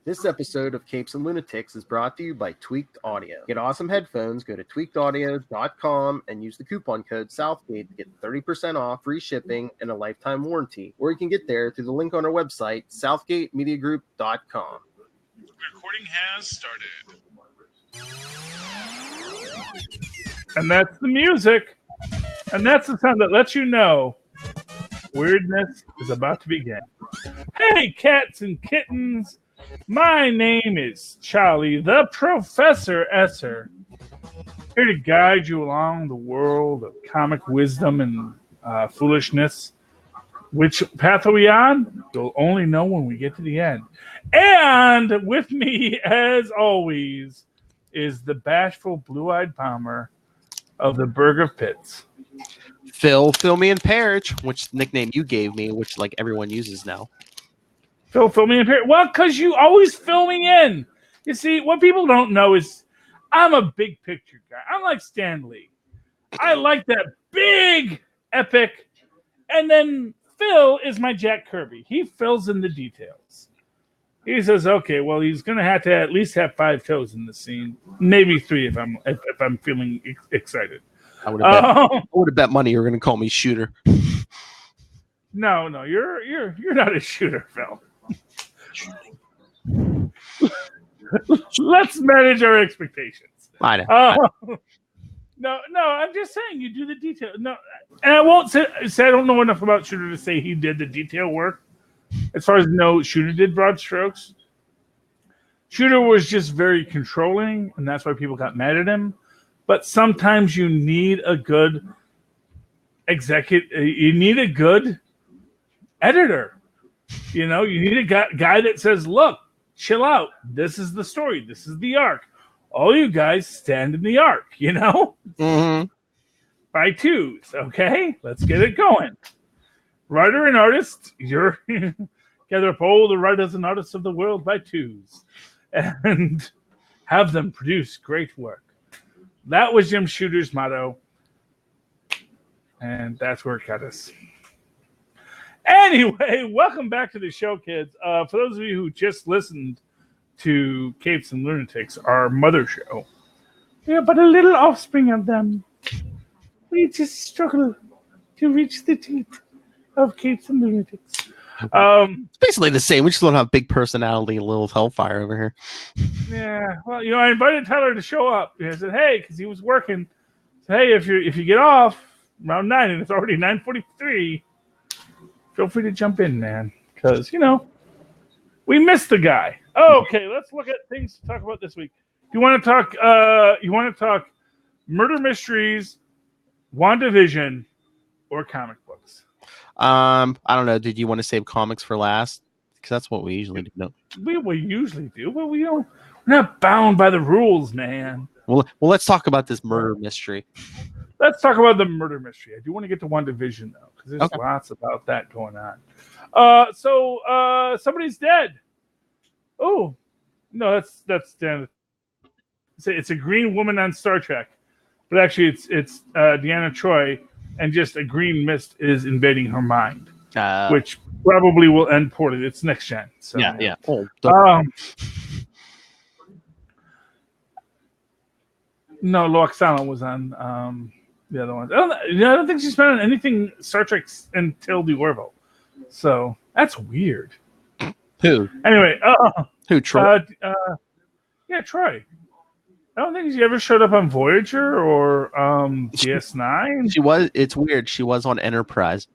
This episode of Capes and Lunatics is brought to you by Tweaked Audio. Get awesome headphones, go to tweakedaudio.com and use the coupon code Southgate to get 30% off, free shipping, and a lifetime warranty. Or you can get there through the link on our website, southgatemediagroup.com. Recording has started. And that's the music. And that's the sound that lets you know weirdness is about to begin. Hey, cats and kittens. My name is Charlie, the Professor Esser, here to guide you along the world of comic wisdom and foolishness. Which path are we on? You'll only know when we get to the end. And with me, as always, is the bashful blue-eyed bomber of the Burg of Pits. Phil Perich, which nickname you gave me, which like everyone uses now. Phil me in. Well, because you always fill me in. You see, what people don't know is I'm a big picture guy. I'm like Stan Lee. I like that big, epic. And then Phil is my Jack Kirby. He fills in the details. He says, okay, well, he's going to have at least have 5 toes in the scene. Maybe 3 if I'm feeling excited. I would have bet money you were going to call me Shooter. No, you're not a shooter, Phil. Let's manage our expectations. I know. No, I'm just saying you do the detail. No, and I won't say I don't know enough about Shooter to say he did the detail work. As far as Shooter did broad strokes. Shooter was just very controlling, and that's why people got mad at him. But sometimes you need a good you need a good editor. You need a guy that says, look, chill out. This is the story. This is the arc. All you guys stand in the arc, Mm-hmm. By 2s, okay? Let's get it going. Writer and artist, you're gather up all the writers and artists of the world by 2s and have them produce great work. That was Jim Shooter's motto, and that's where it got us. Anyway, welcome back to the show, kids. For those of you who just listened to Capes and Lunatics, our mother show, we are but a little offspring of them. We just struggle to reach the teeth of Capes and Lunatics. It's basically the same. We just don't have big personality, a little hellfire over here. Yeah, well, I invited Tyler to show up. I said, hey, because he was working. I said, hey, if you get off around 9 and it's already 9:43, feel free to jump in, man. Because, we missed the guy. Okay, let's look at things to talk about this week. You want to talk murder mysteries, WandaVision, or comic books? I don't know. Did you want to save comics for last? Because that's what we usually do. No. We usually do, but we're not bound by the rules, man. Well, let's talk about this murder mystery. Let's talk about the murder mystery. I do want to get to WandaVision, though, because there's lots about that going on. So somebody's dead. Oh, no, that's Dan. It's a green woman on Star Trek, but actually it's Deanna Troi, and just a green mist is invading her mind, which probably will end poorly. It's next gen. So. Yeah. No, Loxana was on the other one. I don't think she's been on anything Star Trek until the Orville. So that's weird. Who? Anyway, who? Troy? Yeah, Troy. I don't think she ever showed up on Voyager or DS9. She was. It's weird. She was on Enterprise.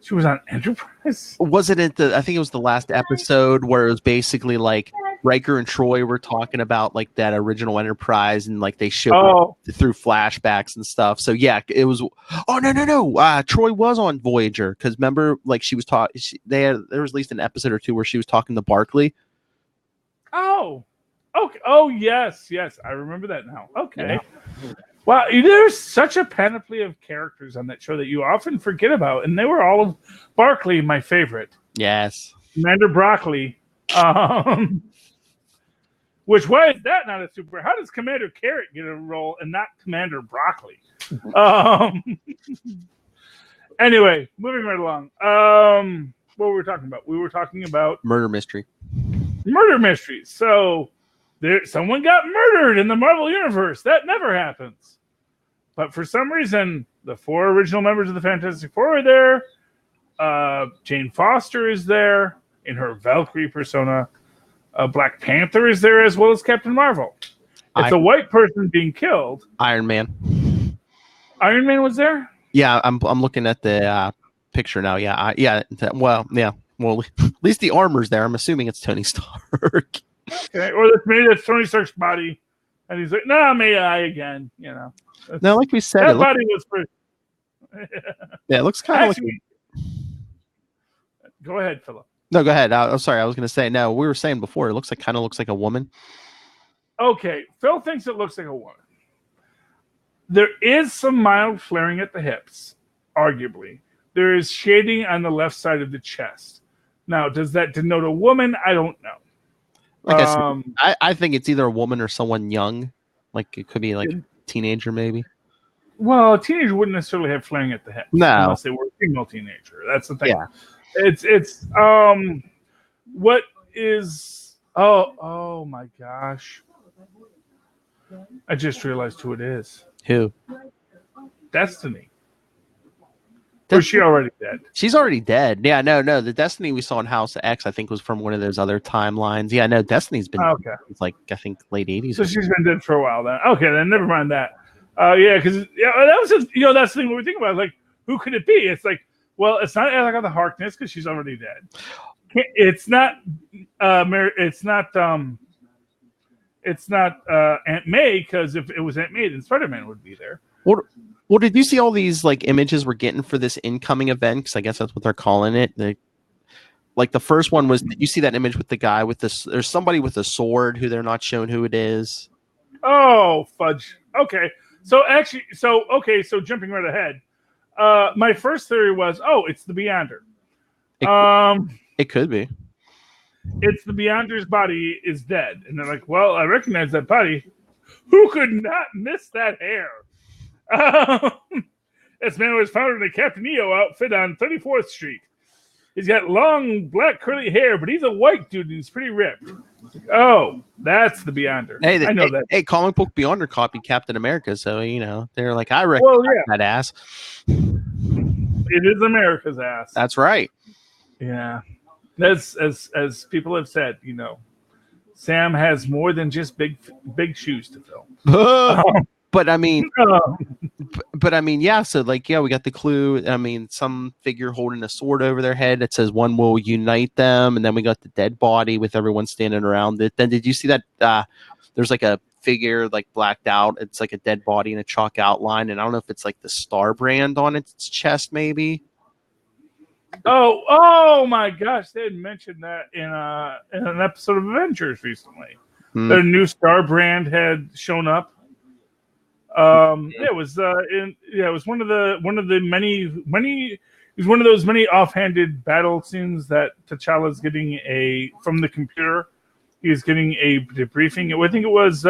She was on Enterprise? Wasn't it I think it was the last episode where it was basically like Riker and Troy were talking about like that original Enterprise, and like they showed through flashbacks and stuff. So yeah, it was. Oh no! Troy was on Voyager because remember, like she was talking. There was at least an episode or 2 where she was talking to Barclay. Oh, okay. Oh yes, I remember that now. Okay. Yeah. Wow, there's such a panoply of characters on that show that you often forget about, and they were all of Barclay, my favorite. Yes, Commander Broccoli. Which, why is that not a super? How does Commander Carrot get a role and not Commander Broccoli? Anyway, moving right along. What were we talking about? We were talking about murder mystery. murder mysteries. So someone got murdered in the Marvel Universe. That never happens. But for some reason, the 4 original members of the Fantastic Four are there. Jane Foster is there in her Valkyrie persona. Black Panther is there, as well as Captain Marvel. It's a white person being killed. Iron Man. Iron Man was there? Yeah, I'm looking at the picture now. Yeah, Well, at least the armor's there. I'm assuming it's Tony Stark. Okay, or maybe that's Tony Stark's body, and he's like, "Nah, may I again?" You know. No, like we said, that body was pretty. Yeah, it looks kind of like. Go ahead, Philip. No, go ahead. I'm sorry. I was going to say, no, we were saying before, it kind of looks like a woman. Okay. Phil thinks it looks like a woman. There is some mild flaring at the hips, arguably. There is shading on the left side of the chest. Now, does that denote a woman? I don't know. I think it's either a woman or someone young. Like, it could be like a teenager, maybe. Well, a teenager wouldn't necessarily have flaring at the hips. No. Unless they were a female teenager. That's the thing. Yeah. It's what is oh my gosh. I just realized who it is. Who? Destiny. Or she already dead? She's already dead. Yeah, no. The Destiny we saw in House X, I think, was from one of those other timelines. Yeah, no, Destiny's been it's like I think late 80s. So she's been dead for a while then. Okay, then never mind that. Yeah, because that was just that's the thing when we think about it, like, who could it be? It's like, well, it's not Agatha Harkness because she's already dead. It's not Aunt May, because if it was Aunt May, then Spider-Man would be there. Well, did you see all these like images we're getting for this incoming event? Because I guess that's what they're calling it. Like the first one was, did you see that image with the guy with this? There's somebody with a sword who they're not showing who it is. Oh, fudge. Okay. So jumping right ahead. My first theory was, it's the Beyonder. It could be. It's the Beyonder's body is dead. And they're like, well, I recognize that body. Who could not miss that hair? This man was found in a Captain EO outfit on 34th Street. He's got long, black, curly hair, but he's a white dude and he's pretty ripped. Oh, that's the Beyonder. Hey, I know that. Hey, comic book Beyonder copied Captain America, so they're like, I recognize that ass. It is America's ass. That's right. Yeah, that's as people have said. Sam has more than just big shoes to fill. But I mean, yeah. So we got the clue. I mean, some figure holding a sword over their head that says "One will unite them," and then we got the dead body with everyone standing around it. Then did you see that? There's like a figure blacked out. It's like a dead body in a chalk outline, and I don't know if it's like the Star brand on its chest, maybe. Oh my gosh! They had mentioned that in an episode of Avengers recently. Their new Star brand had shown up. It was one of the many offhanded battle scenes that T'Challa's getting from the computer. He's getting a debriefing. I think it was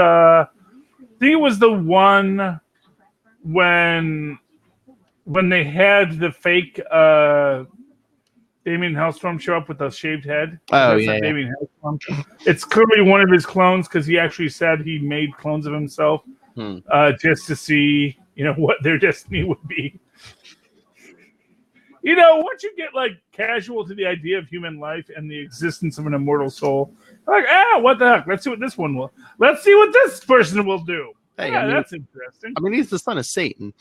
the one when they had the fake Damien Hellstrom show up with a shaved head. Oh, yeah. Damien Hellstrom. It's clearly one of his clones because he actually said he made clones of himself. Just to see, what their destiny would be. Once you get casual to the idea of human life and the existence of an immortal soul, what the heck? Let's see what this one will. Let's see what this person will do. Hey, that's interesting. I mean, he's the son of Satan.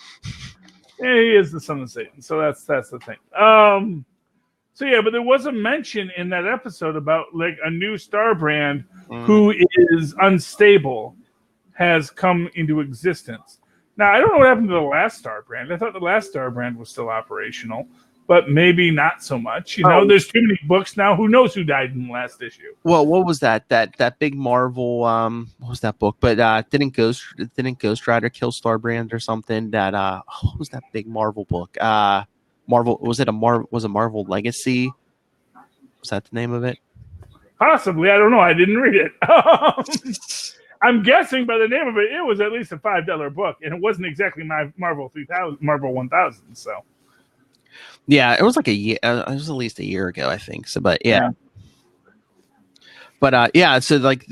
Yeah, he is the son of Satan. So that's the thing. But there was a mention in that episode about a new Star brand who is unstable has come into existence. Now, I don't know what happened to the last Star brand. I thought the last Star brand was still operational, but maybe not so much. There's too many books now. Who knows who died in the last issue? Well, what was that big Marvel? What was that book? But didn't Ghost Rider kill Star brand or something? What was that big Marvel book? Marvel was it Marvel Legacy? Was that the name of it? Possibly. I don't know. I didn't read it. I'm guessing by the name of it, it was at least a $5 book, and it wasn't exactly my Marvel 1000. So, yeah, it was like a year. It was at least a year ago, I think. So, but yeah. But yeah, so like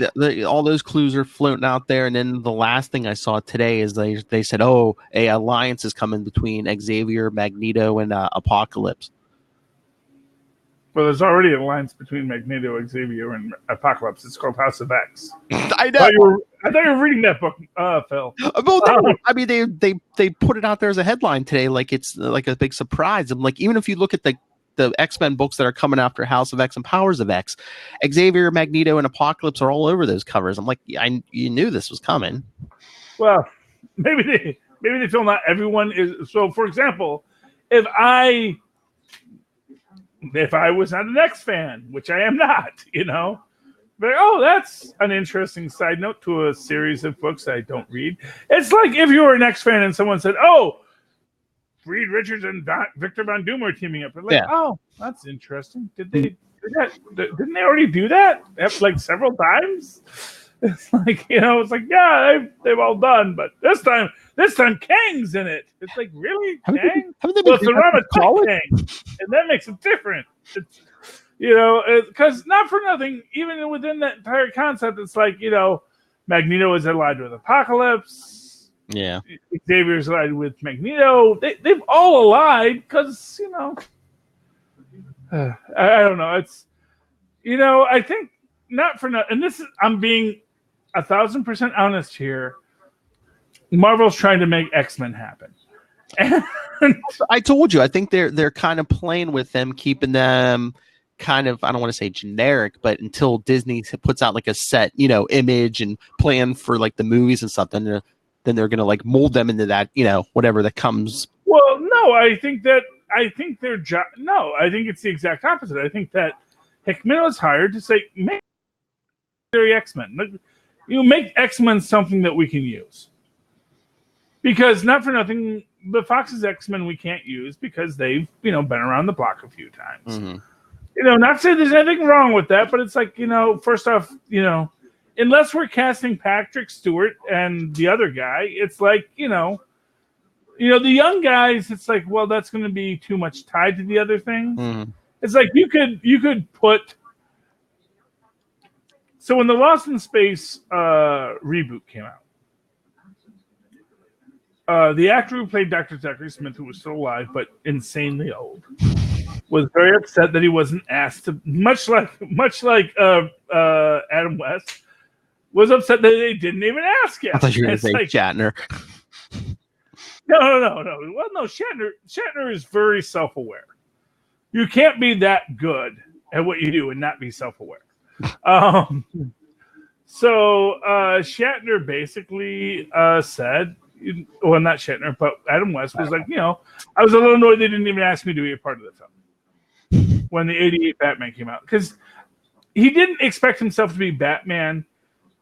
all those clues are floating out there, and then the last thing I saw today is they said, oh, a alliance is coming between Xavier, Magneto, and Apocalypse. Well, there's already an alliance between Magneto, Xavier, and Apocalypse. It's called House of X. I know. I thought you were reading that book, Phil. Well, I mean, they put it out there as a headline today, like it's like a big surprise. I'm like, even if you look at the X-Men books that are coming after House of X and Powers of X, Xavier, Magneto, and Apocalypse are all over those covers. I'm like, you knew this was coming. Well, maybe they feel not everyone is. So, for example, if I was not an X fan, which I am not, but that's an interesting side note to a series of books I don't read. It's like if you were an X fan and someone said, "Oh, Reed Richards and Victor Von Doom are teaming up," like, "Oh, that's interesting. Did they do that? Didn't they already do that like several times?" It's like it's like they've all done, but this time Kang's in it. It's like, really, Kang? Well, Ceramic Kang, and that makes it different. It's, because not for nothing, even within that entire concept, it's like Magneto is allied with Apocalypse. Yeah, Xavier's allied with Magneto. They've all allied because I don't know. It's I think not for nothing, and this is I'm being 1,000% honest here. Marvel's trying to make X-Men happen. I told you, I think they're kind of playing with them, keeping them kind of, I don't want to say generic, but until Disney puts out like a set, image and plan for like the movies and stuff, then they're going to like mold them into that, whatever that comes. Well, no, I think it's the exact opposite. I think that Hickman was hired to say, make X-Men. Make X-Men something that we can use. Because not for nothing, the Fox's X-Men we can't use because they've, been around the block a few times. Mm-hmm. Not to say there's anything wrong with that, but it's like, first off, unless we're casting Patrick Stewart and the other guy, it's like, the young guys, it's like, well, that's going to be too much tied to the other thing. Mm-hmm. It's like you could put. So when the Lost in Space reboot came out, the actor who played Dr. Zachary Smith, who was still alive but insanely old, was very upset that he wasn't asked to. Much like Adam West was upset that they didn't even ask him. I thought you were going to say Shatner. No. Well, no, Shatner is very self-aware. You can't be that good at what you do and not be self-aware. So Shatner basically said, well, not Shatner, but Adam West was like, I was a little annoyed they didn't even ask me to be a part of the film when the '88 Batman came out, because he didn't expect himself to be Batman,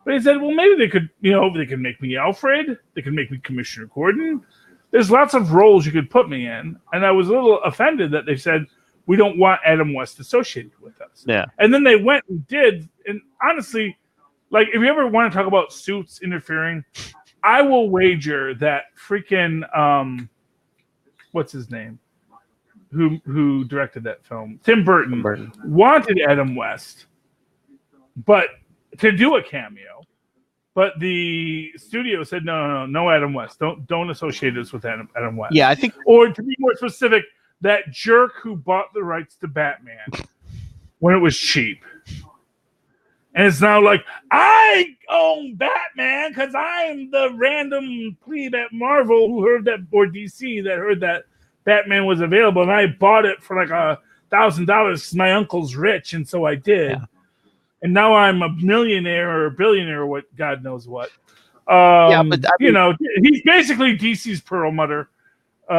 but he said, well, maybe they could, they could make me Alfred, they could make me Commissioner Gordon. There's lots of roles you could put me in, and I was a little offended that they said, we don't want Adam West associated with us. Yeah. And then they went and did. And honestly, like, if you ever want to talk about suits interfering, I will wager that freaking what's his name? Who directed that film? Tim Burton wanted Adam West, but to do a cameo. But the studio said no, Adam West. Don't associate us with Adam West. Yeah, I think, or to be more specific, that jerk who bought the rights to Batman when it was cheap. And it's now like, I own Batman because I'm the random plebe at Marvel who heard that, or DC that heard that Batman was available, and I bought it for like $1,000 because my uncle's rich, and so I did. Yeah. And now I'm a millionaire or a billionaire or what, God knows what. But he's basically DC's Perlmutter.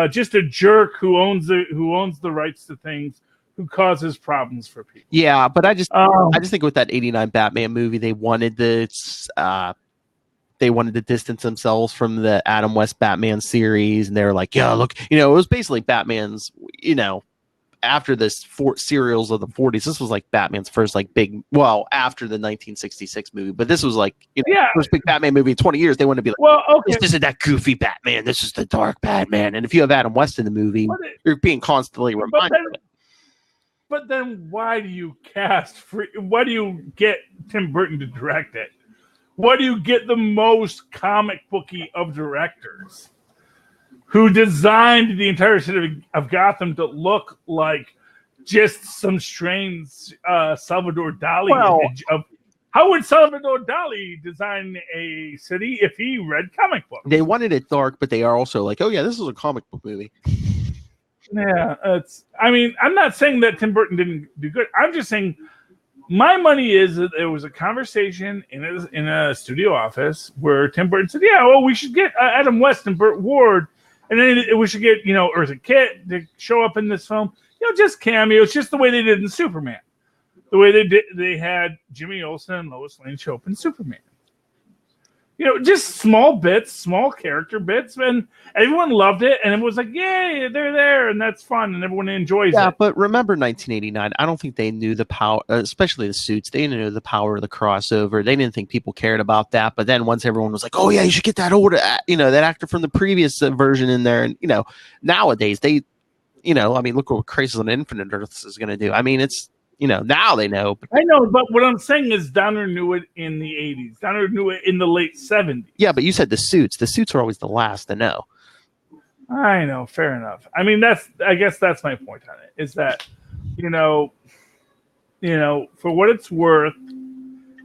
Just a jerk who owns the rights to things, who causes problems for people. Yeah, but I just think with that '89 Batman movie, they wanted to distance themselves from the Adam West Batman series, and they were like, yeah, look, it was basically Batman's, after this serials of the 40s, this was like Batman's first like big, well, after the 1966 movie, but this was like, first big Batman movie in 20 years. They want to be like, well, okay, this isn't that goofy Batman. This is the dark Batman. And if you have Adam West in the movie, you're being constantly reminded. But then why do you why do you get Tim Burton to direct it? Why do you get the most comic booky of directors who designed the entire city of Gotham to look like just some strange Salvador Dali image of how would Salvador Dali design a city if he read comic books? They wanted it dark, but they are also like, oh yeah, this is a comic book movie. Yeah, I'm not saying that Tim Burton didn't do good. I'm just saying my money is that there was a conversation in a studio office where Tim Burton said, yeah, well, we should get Adam West and Burt Ward, and then we should get, Eartha Kitt to show up in this film. Just cameos, just the way they did in Superman. The way they had Jimmy Olsen and Lois Lane show up in Superman. Just small bits, small character bits, and everyone loved it, and it was like, yay, they're there, and that's fun, and everyone enjoys it. Yeah, but remember 1989, I don't think they knew the power, especially the suits, they didn't know the power of the crossover. They didn't think people cared about that, but then once everyone was like, oh yeah, you should get that older, that actor from the previous version in there, and, nowadays, they, look what Crisis on Infinite Earths is going to do. It's, now they know. I know, but what I'm saying is Donner knew it in the 80s. Donner knew it in the late 70s. Yeah, but you said the suits. The suits are always the last to know. I know, fair enough. I guess that's my point on it, is that, for what it's worth,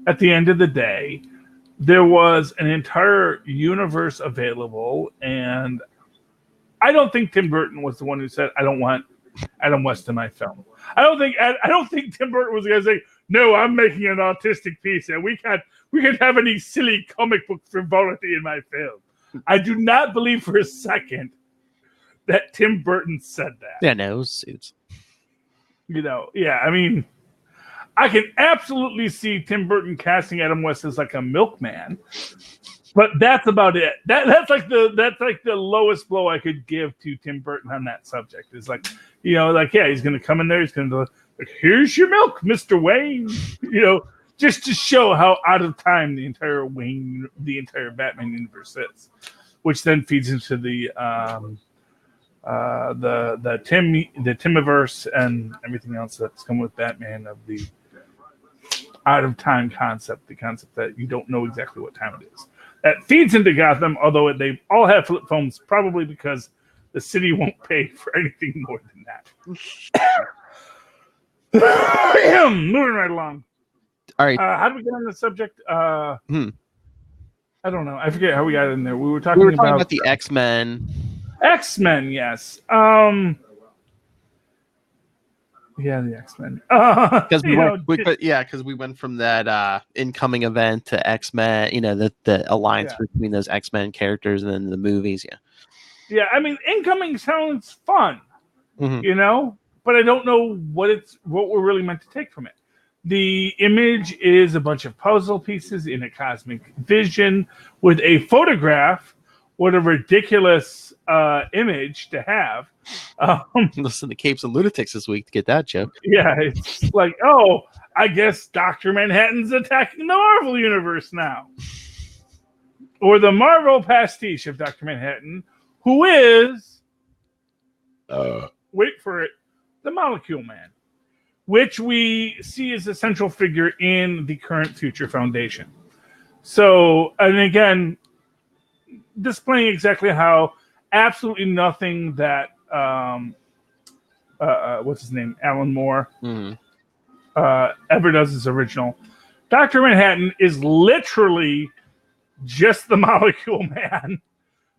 at the end of the day, there was an entire universe available, and I don't think Tim Burton was the one who said, I don't want Adam West in my film. I don't think Tim Burton was going to say, no, I'm making an artistic piece and we can't have any silly comic book frivolity in my film. I do not believe for a second that Tim Burton said that. Yeah, no, suits. I can absolutely see Tim Burton casting Adam West as like a milkman. But that's about it. That's like the lowest blow I could give to Tim Burton on that subject. It's like, yeah, he's gonna come in there, he's gonna like, here's your milk, Mr. Wayne. Just to show how out of time the entire Batman universe is, which then feeds into the Timiverse and everything else that's come with Batman, of the out of time concept, the concept that you don't know exactly what time it is. That feeds into Gotham, although they all have flip phones, probably because the city won't pay for anything more than that. Moving right along. All right. How did we get on the subject? I don't know. I forget how we got in there. We were talking about the X-Men. X-Men, yes. Yeah, the X-Men. Because we went from that incoming event to X-Men. The alliance between those X-Men characters and then the movies. Yeah. Incoming sounds fun. But I don't know what we're really meant to take from it. The image is a bunch of puzzle pieces in a cosmic vision with a photograph. What a ridiculous image to have. Listen to Capes and Lunatics this week to get that joke. Yeah, it's like, oh, I guess Dr. Manhattan's attacking the Marvel Universe now. Or the Marvel pastiche of Dr. Manhattan, who is, wait for it, the Molecule Man, which we see as a central figure in the current Future Foundation. So, and again, displaying exactly how absolutely nothing that what's his name, Alan Moore, ever does is original. Dr. Manhattan is literally just the Molecule Man,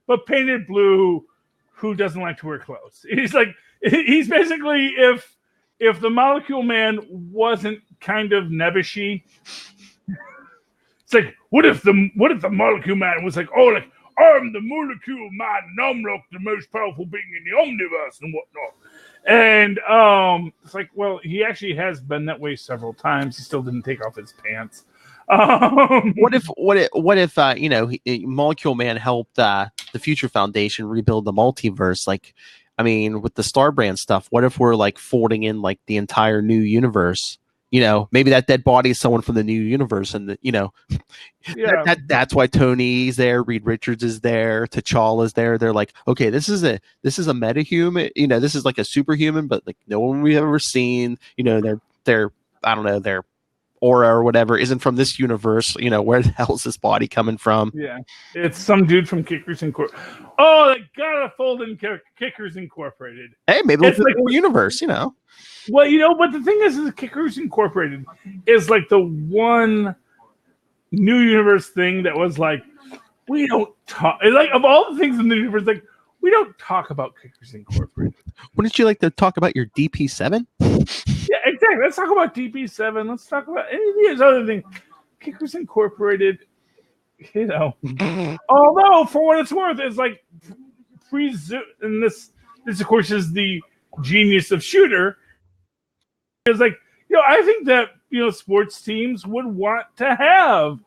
but painted blue, who doesn't like to wear clothes. He's basically if the Molecule Man wasn't kind of nebbishy. It's like, what if the Molecule Man was like, oh, like, I'm the Molecule Man, and I'm like the most powerful being in the omniverse and whatnot. And it's like, well, he actually has been that way several times. He still didn't take off his pants. What if Molecule Man helped the Future Foundation rebuild the multiverse? Like, with the Starbrand stuff, what if we're like folding in like the entire new universe, maybe that dead body is someone from the new universe, and that's why Tony's there, Reed Richards is there, T'Challa's there. They're like, okay, this is a metahuman, this is like a superhuman, but like no one we've ever seen, their I don't know, their aura or whatever isn't from this universe. Where the hell is this body coming from? Yeah, it's some dude from Kickers Incorporated. Oh, they gotta fold in Kickers Incorporated. Hey, maybe it's like a universe, Well, but the thing is Kickers Incorporated is like the one new universe thing that was like, we don't talk. Like, of all the things in the universe, like, we don't talk about Kickers Incorporated. Wouldn't you like to talk about your DP7? Yeah, exactly. Let's talk about DP7. Let's talk about any of these other things. Kickers Incorporated, although for what it's worth, it's like and this of course is the genius of Shooter. It's like, I think that, sports teams would want to have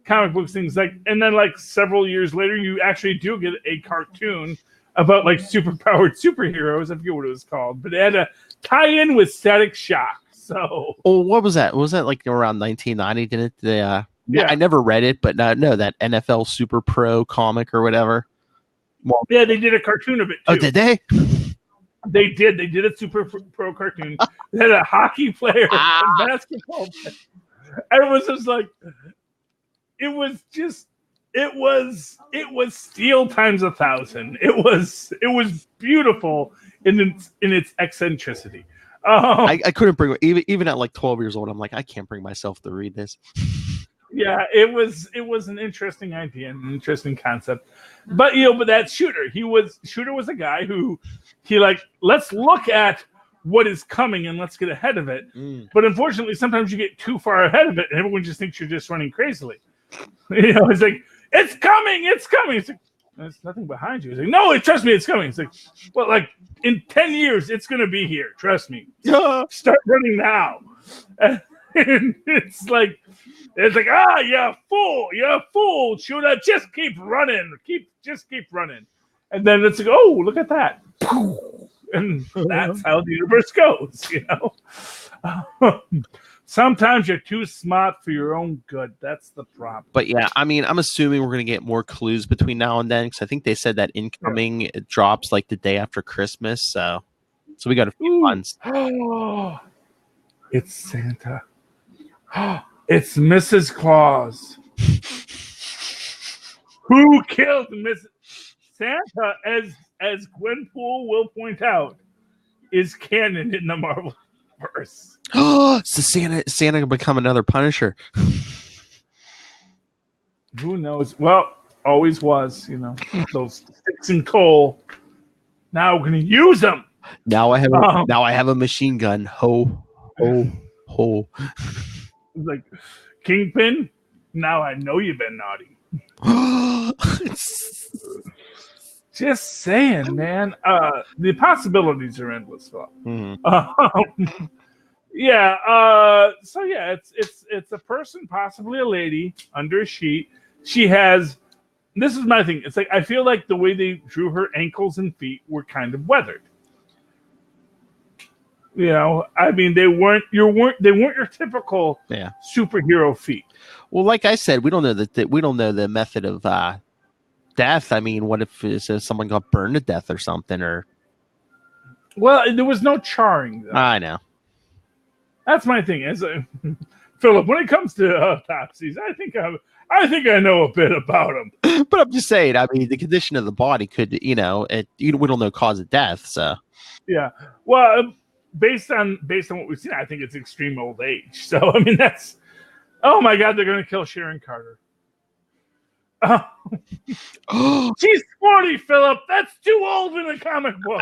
comic books things like, and then like several years later, you actually do get a cartoon about like superpowered superheroes. I forget what it was called, but it had a tie-in with Static Shock. So, what was that? Was that like around 1990? Didn't it? Yeah, I never read it, but no, that NFL Super Pro comic or whatever. Well, yeah, they did a cartoon of it too. Oh, did they? They did. They did a Super Pro cartoon. They had a hockey player, a basketball player. And it was just like, it was Steel times 1,000. It was beautiful in its eccentricity. I couldn't bring even at like 12 years old. I'm like, I can't bring myself to read this. Yeah, it was an interesting idea and an interesting concept, but that's Shooter. Shooter was a guy who let's look at what is coming and let's get ahead of it. But unfortunately, sometimes you get too far ahead of it, and everyone just thinks you're just running crazily. It's like, it's coming. It's like, there's nothing behind you. It's like, no, trust me, it's coming. It's like, well, like in 10 years, it's gonna be here. Trust me. Start running now. And it's like, you fool, Shooter, just keep running. Just keep running. And then it's like, oh, look at that. And that's how the universe goes, Sometimes you're too smart for your own good. That's the problem. But yeah, I mean, I'm assuming we're going to get more clues between now and then, because I think they said that Incoming it drops like the day after Christmas. So we got a few months. Oh, it's Santa. It's Mrs. Claus. Who killed Mrs. Santa, as Gwenpool will point out, is canon in the Marvel verse. So Santa can become another Punisher. Who knows? Well, always was, those sticks and coal. Now we're gonna use them. Now I have a machine gun. Ho. It's like, Kingpin, now I know you've been naughty. Just saying, man. The possibilities are endless. Mm-hmm. It's a person, possibly a lady, under a sheet. She has. This is my thing. It's like, I feel like the way they drew her ankles and feet were kind of weathered. I mean, they weren't your typical superhero feet. Well, like I said, we don't know the method of death. I mean, what if someone got burned to death or something? Or there was no charring, though. I know. That's my thing. Philip, when it comes to autopsies, I think I know a bit about them. But I'm just saying. I mean, the condition of the body could, we don't know cause of death. So yeah. Well. Based on what we've seen, I think it's extreme old age. So I mean, that's, oh my God, they're going to kill Sharon Carter. She's 40, Philip. That's too old in a comic book.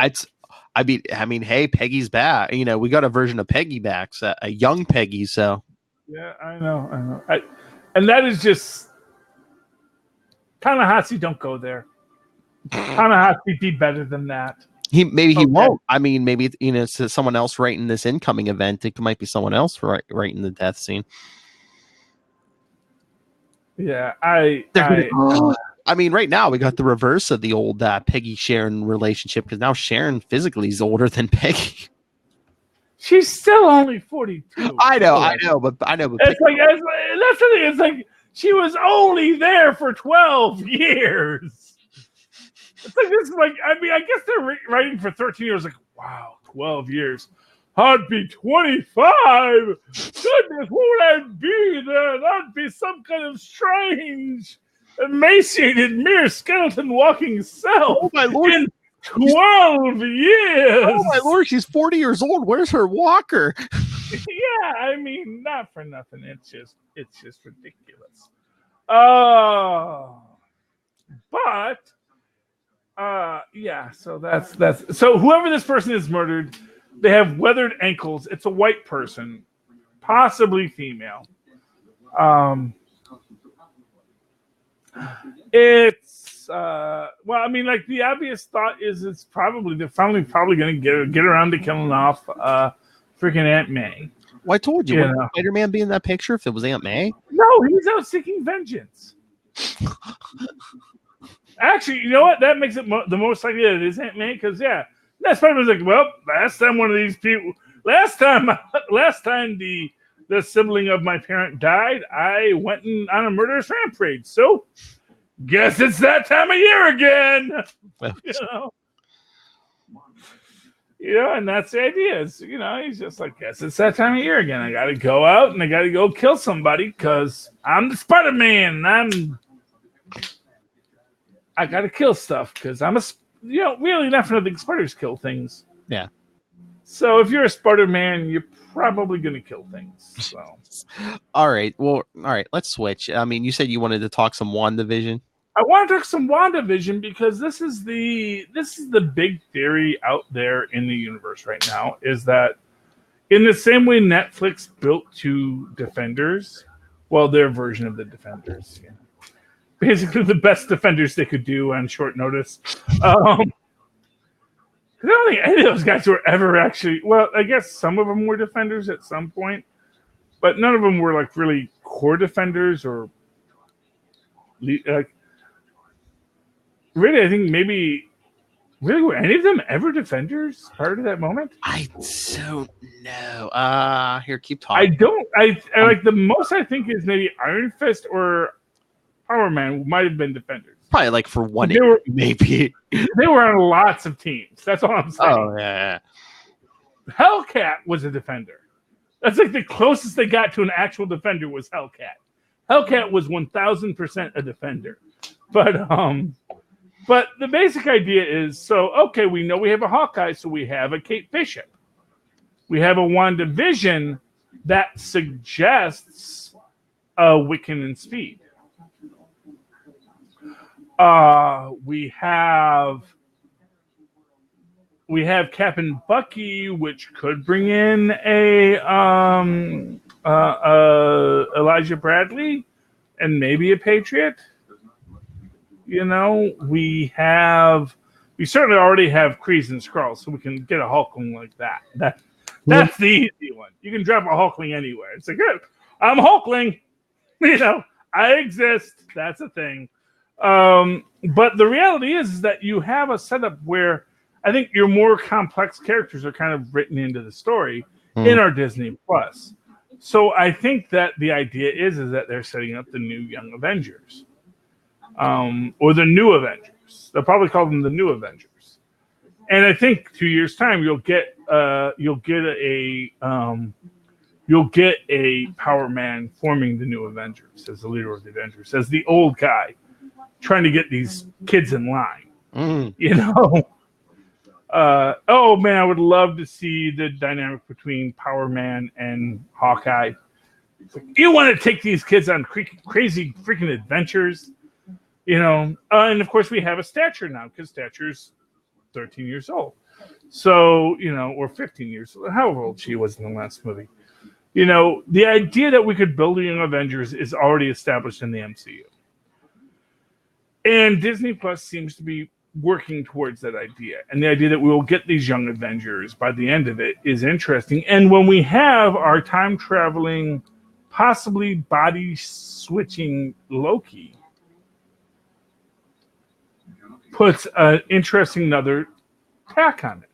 I mean, hey, Peggy's back. We got a version of Peggy back, so a young Peggy. So yeah, I know. And that is just Ta-Nehisi. Don't go there. Ta-Nehisi be better than that. He won't. I mean, maybe it's someone else writing this Incoming event. It might be someone else writing the death scene. Yeah, I mean, right now we got the reverse of the old Peggy Sharon relationship, because now Sharon physically is older than Peggy. She's still only 42. I know, but it's like that's the thing. It's like she was only there for 12 years. It's like this. Like I mean, I guess they're writing for 13 years. Like wow, 12 years. I'd be 25. Goodness, what would I be then? I'd be some kind of strange, emaciated, mere skeleton walking self. Oh my Lord. In 12 years. Oh my Lord, she's 40 years old. Where's her walker? Yeah, I mean, not for nothing. It's just ridiculous. Yeah. So that's so whoever this person is murdered, they have weathered ankles. It's a white person, possibly female. It's well, I mean, like the obvious thought is it's probably they're finally probably going to get around to killing off freaking Aunt May. Well, I told you, would Spider-Man be in that picture if it was Aunt May? No, he's out seeking vengeance. Actually, you know what? That makes it the most likely that it is Aunt May, because that Spider-Man's like, well, last time one of these people, last time the sibling of my parent died, I went on a murderous rampage. So, guess it's that time of year again. And that's the idea. Is he's just like, guess it's that time of year again. I got to go out and I got to go kill somebody because I'm the Spider-Man. And I got to kill stuff because I'm really not for nothing. Spiders kill things. Yeah. So if you're a Spider-Man, you're probably going to kill things. So. All right. Let's switch. I mean, you said you wanted to talk some WandaVision. I want to talk some WandaVision because this is the big theory out there in the universe right now, is that in the same way Netflix built to Defenders, well, their version of the Defenders, basically the best Defenders they could do on short notice. I don't think any of those guys were ever actually, well, I guess some of them were Defenders at some point, but none of them were like really core Defenders or like. Really, I think maybe. Really, were any of them ever Defenders prior to that moment? I don't know. Here, keep talking. I like the most. I think is maybe Iron Fist or Power Man might have been Defenders. Probably like for one, maybe. They were on lots of teams. That's all I'm saying. Oh yeah. Hellcat was a Defender. That's like the closest they got to an actual Defender was Hellcat. Hellcat was 1,000% a Defender, But the basic idea is, we know we have a Hawkeye, so we have a Kate Bishop. We have a WandaVision that suggests Wiccan and Speed. We have Captain Bucky, which could bring in Elijah Bradley and maybe a Patriot. We certainly already have Kreese and Skrull, so we can get a Hulkling like that. That's the easy one. You can drop a Hulkling anywhere. It's like, good, I'm Hulkling. I exist. That's a thing. But the reality is that you have a setup where I think your more complex characters are kind of written into the story in our Disney Plus. So I think that the idea is that they're setting up the new Young Avengers. Or the New Avengers. They'll probably call them the New Avengers. And I think 2 years' time you'll get a Power Man forming the New Avengers as the leader of the Avengers, as the old guy trying to get these kids in line. Oh man, I would love to see the dynamic between Power Man and Hawkeye. It's like, you want to take these kids on crazy freaking adventures. And of course we have a Stature now because Stature's 13 years old. So, or 15 years old, however old she was in the last movie. The idea that we could build a Young Avengers is already established in the MCU. And Disney Plus seems to be working towards that idea. And the idea that we will get these Young Avengers by the end of it is interesting. And when we have our time-traveling, possibly body-switching Loki, puts an interesting another tack on it.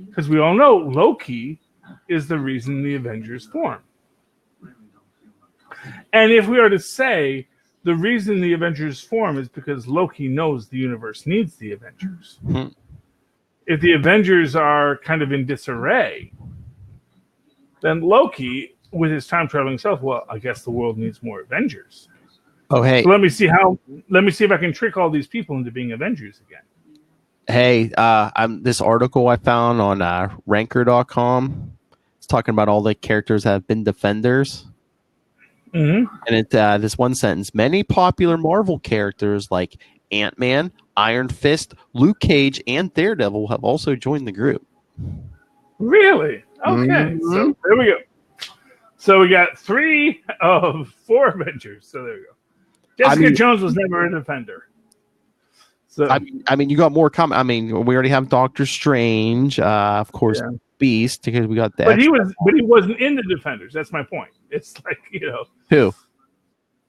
Because we all know Loki is the reason the Avengers form. And if we are to say the reason the Avengers form is because Loki knows the universe needs the Avengers. Hmm. If the Avengers are kind of in disarray, then Loki, with his time traveling self, well, I guess the world needs more Avengers. Oh, hey. So let me see if I can trick all these people into being Avengers again. Hey, this article I found on ranker.com. It's talking about all the characters that have been Defenders. Mm-hmm. And it this one sentence: many popular Marvel characters like Ant-Man, Iron Fist, Luke Cage, and Daredevil have also joined the group. Really? Okay. Mm-hmm. So there we go. So we got 3 of 4 Avengers. So there we go. Jessica Jones was never a Defender. So I mean, you got more coming. I mean, we already have Doctor Strange, of course, Beast, because we got that. But he wasn't in the Defenders. That's my point. It's like, who?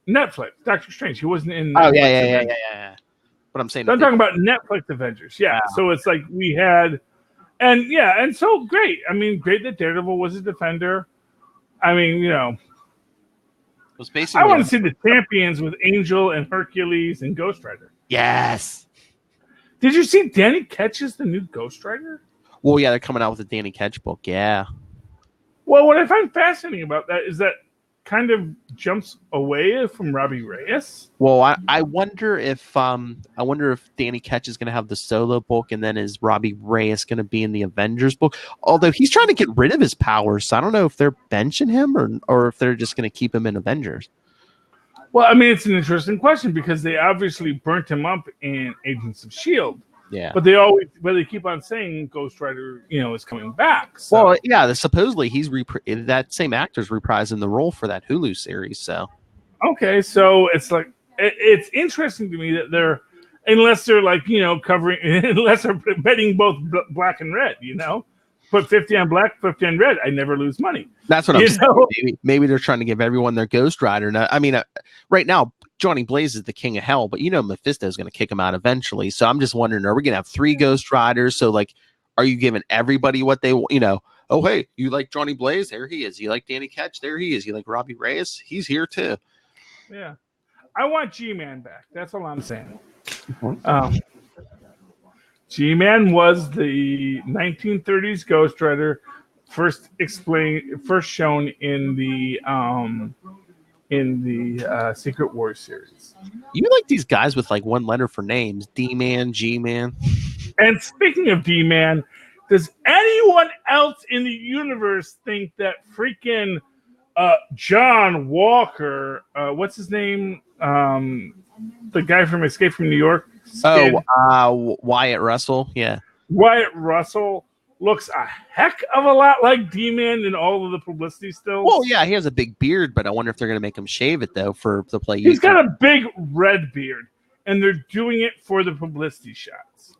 Netflix, Doctor Strange. He wasn't in. Oh yeah. But I'm saying I'm talking about Netflix Avengers. Yeah. So it's like we had, and so great. I mean, great that Daredevil was a Defender. I mean, it was basically. I want to see the champions with Angel and Hercules and Ghost Rider. Yes. Did you see Danny Ketch's the new Ghost Rider? Well, yeah, they're coming out with a Danny Ketch book. Yeah. Well, what I find fascinating about that is that kind of jumps away from Robbie Reyes. Well, I wonder if Danny Ketch is going to have the solo book, and then is Robbie Reyes going to be in the Avengers book? Although he's trying to get rid of his powers, so I don't know if they're benching him or if they're just going to keep him in Avengers. Well, I mean, it's an interesting question because they obviously burnt him up in Agents of S.H.I.E.L.D. Yeah, but they keep on saying Ghost Rider, is coming back. So. Well, yeah, supposedly he's that same actor's reprising the role for that Hulu series. So, okay, so it's like it's interesting to me that they're unless they're like covering unless they're betting both black and red. Put 50 on black, 50 on red. I never lose money. That's what I'm saying. Maybe they're trying to give everyone their Ghost Rider. Now, I mean, right now, Johnny Blaze is the king of hell, but Mephisto is going to kick him out eventually. So I'm just wondering, are we going to have 3 Ghost Riders? So, like, are you giving everybody what they want? Oh, hey, you like Johnny Blaze? There he is. You like Danny Ketch? There he is. You like Robbie Reyes? He's here too. Yeah. I want G-Man back. That's all I'm saying. G-Man was the 1930s Ghost Rider, first shown in the Secret Wars series. You like these guys with like one letter for names: D-Man, G-Man. And speaking of D-Man, does anyone else in the universe think that freaking John Walker, what's his name? The guy from Escape from New York. Wyatt Russell. Yeah. Wyatt Russell looks a heck of a lot like D-Man in all of the publicity stills. Well, yeah, he has a big beard, but I wonder if they're going to make him shave it, though, to play. He's got a big red beard, and they're doing it for the publicity shots.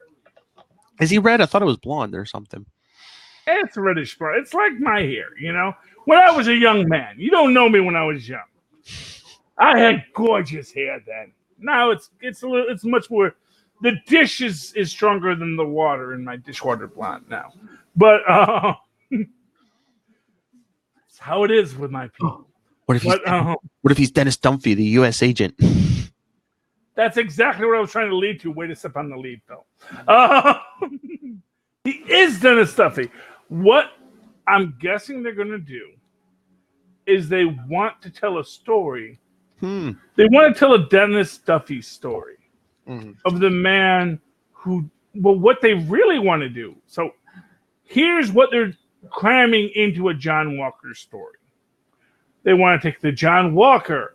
Is he red? I thought it was blonde or something. It's reddish brown. It's like my hair, When I was a young man, you don't know me when I was young. I had gorgeous hair then. Now it's much more. The dish is stronger than the water in my dishwater blonde now, but it's how it is with my people. What if he's Dennis Dunphy, the U.S. agent? That's exactly what I was trying to lead to. Way to step on the lead, Phil. He is Dennis Dunphy. What I'm guessing they're going to do is they want to tell a story. They want to tell a Dennis Duffy story of the man who, what they really want to do. So here's what they're cramming into a John Walker story. They want to take the John Walker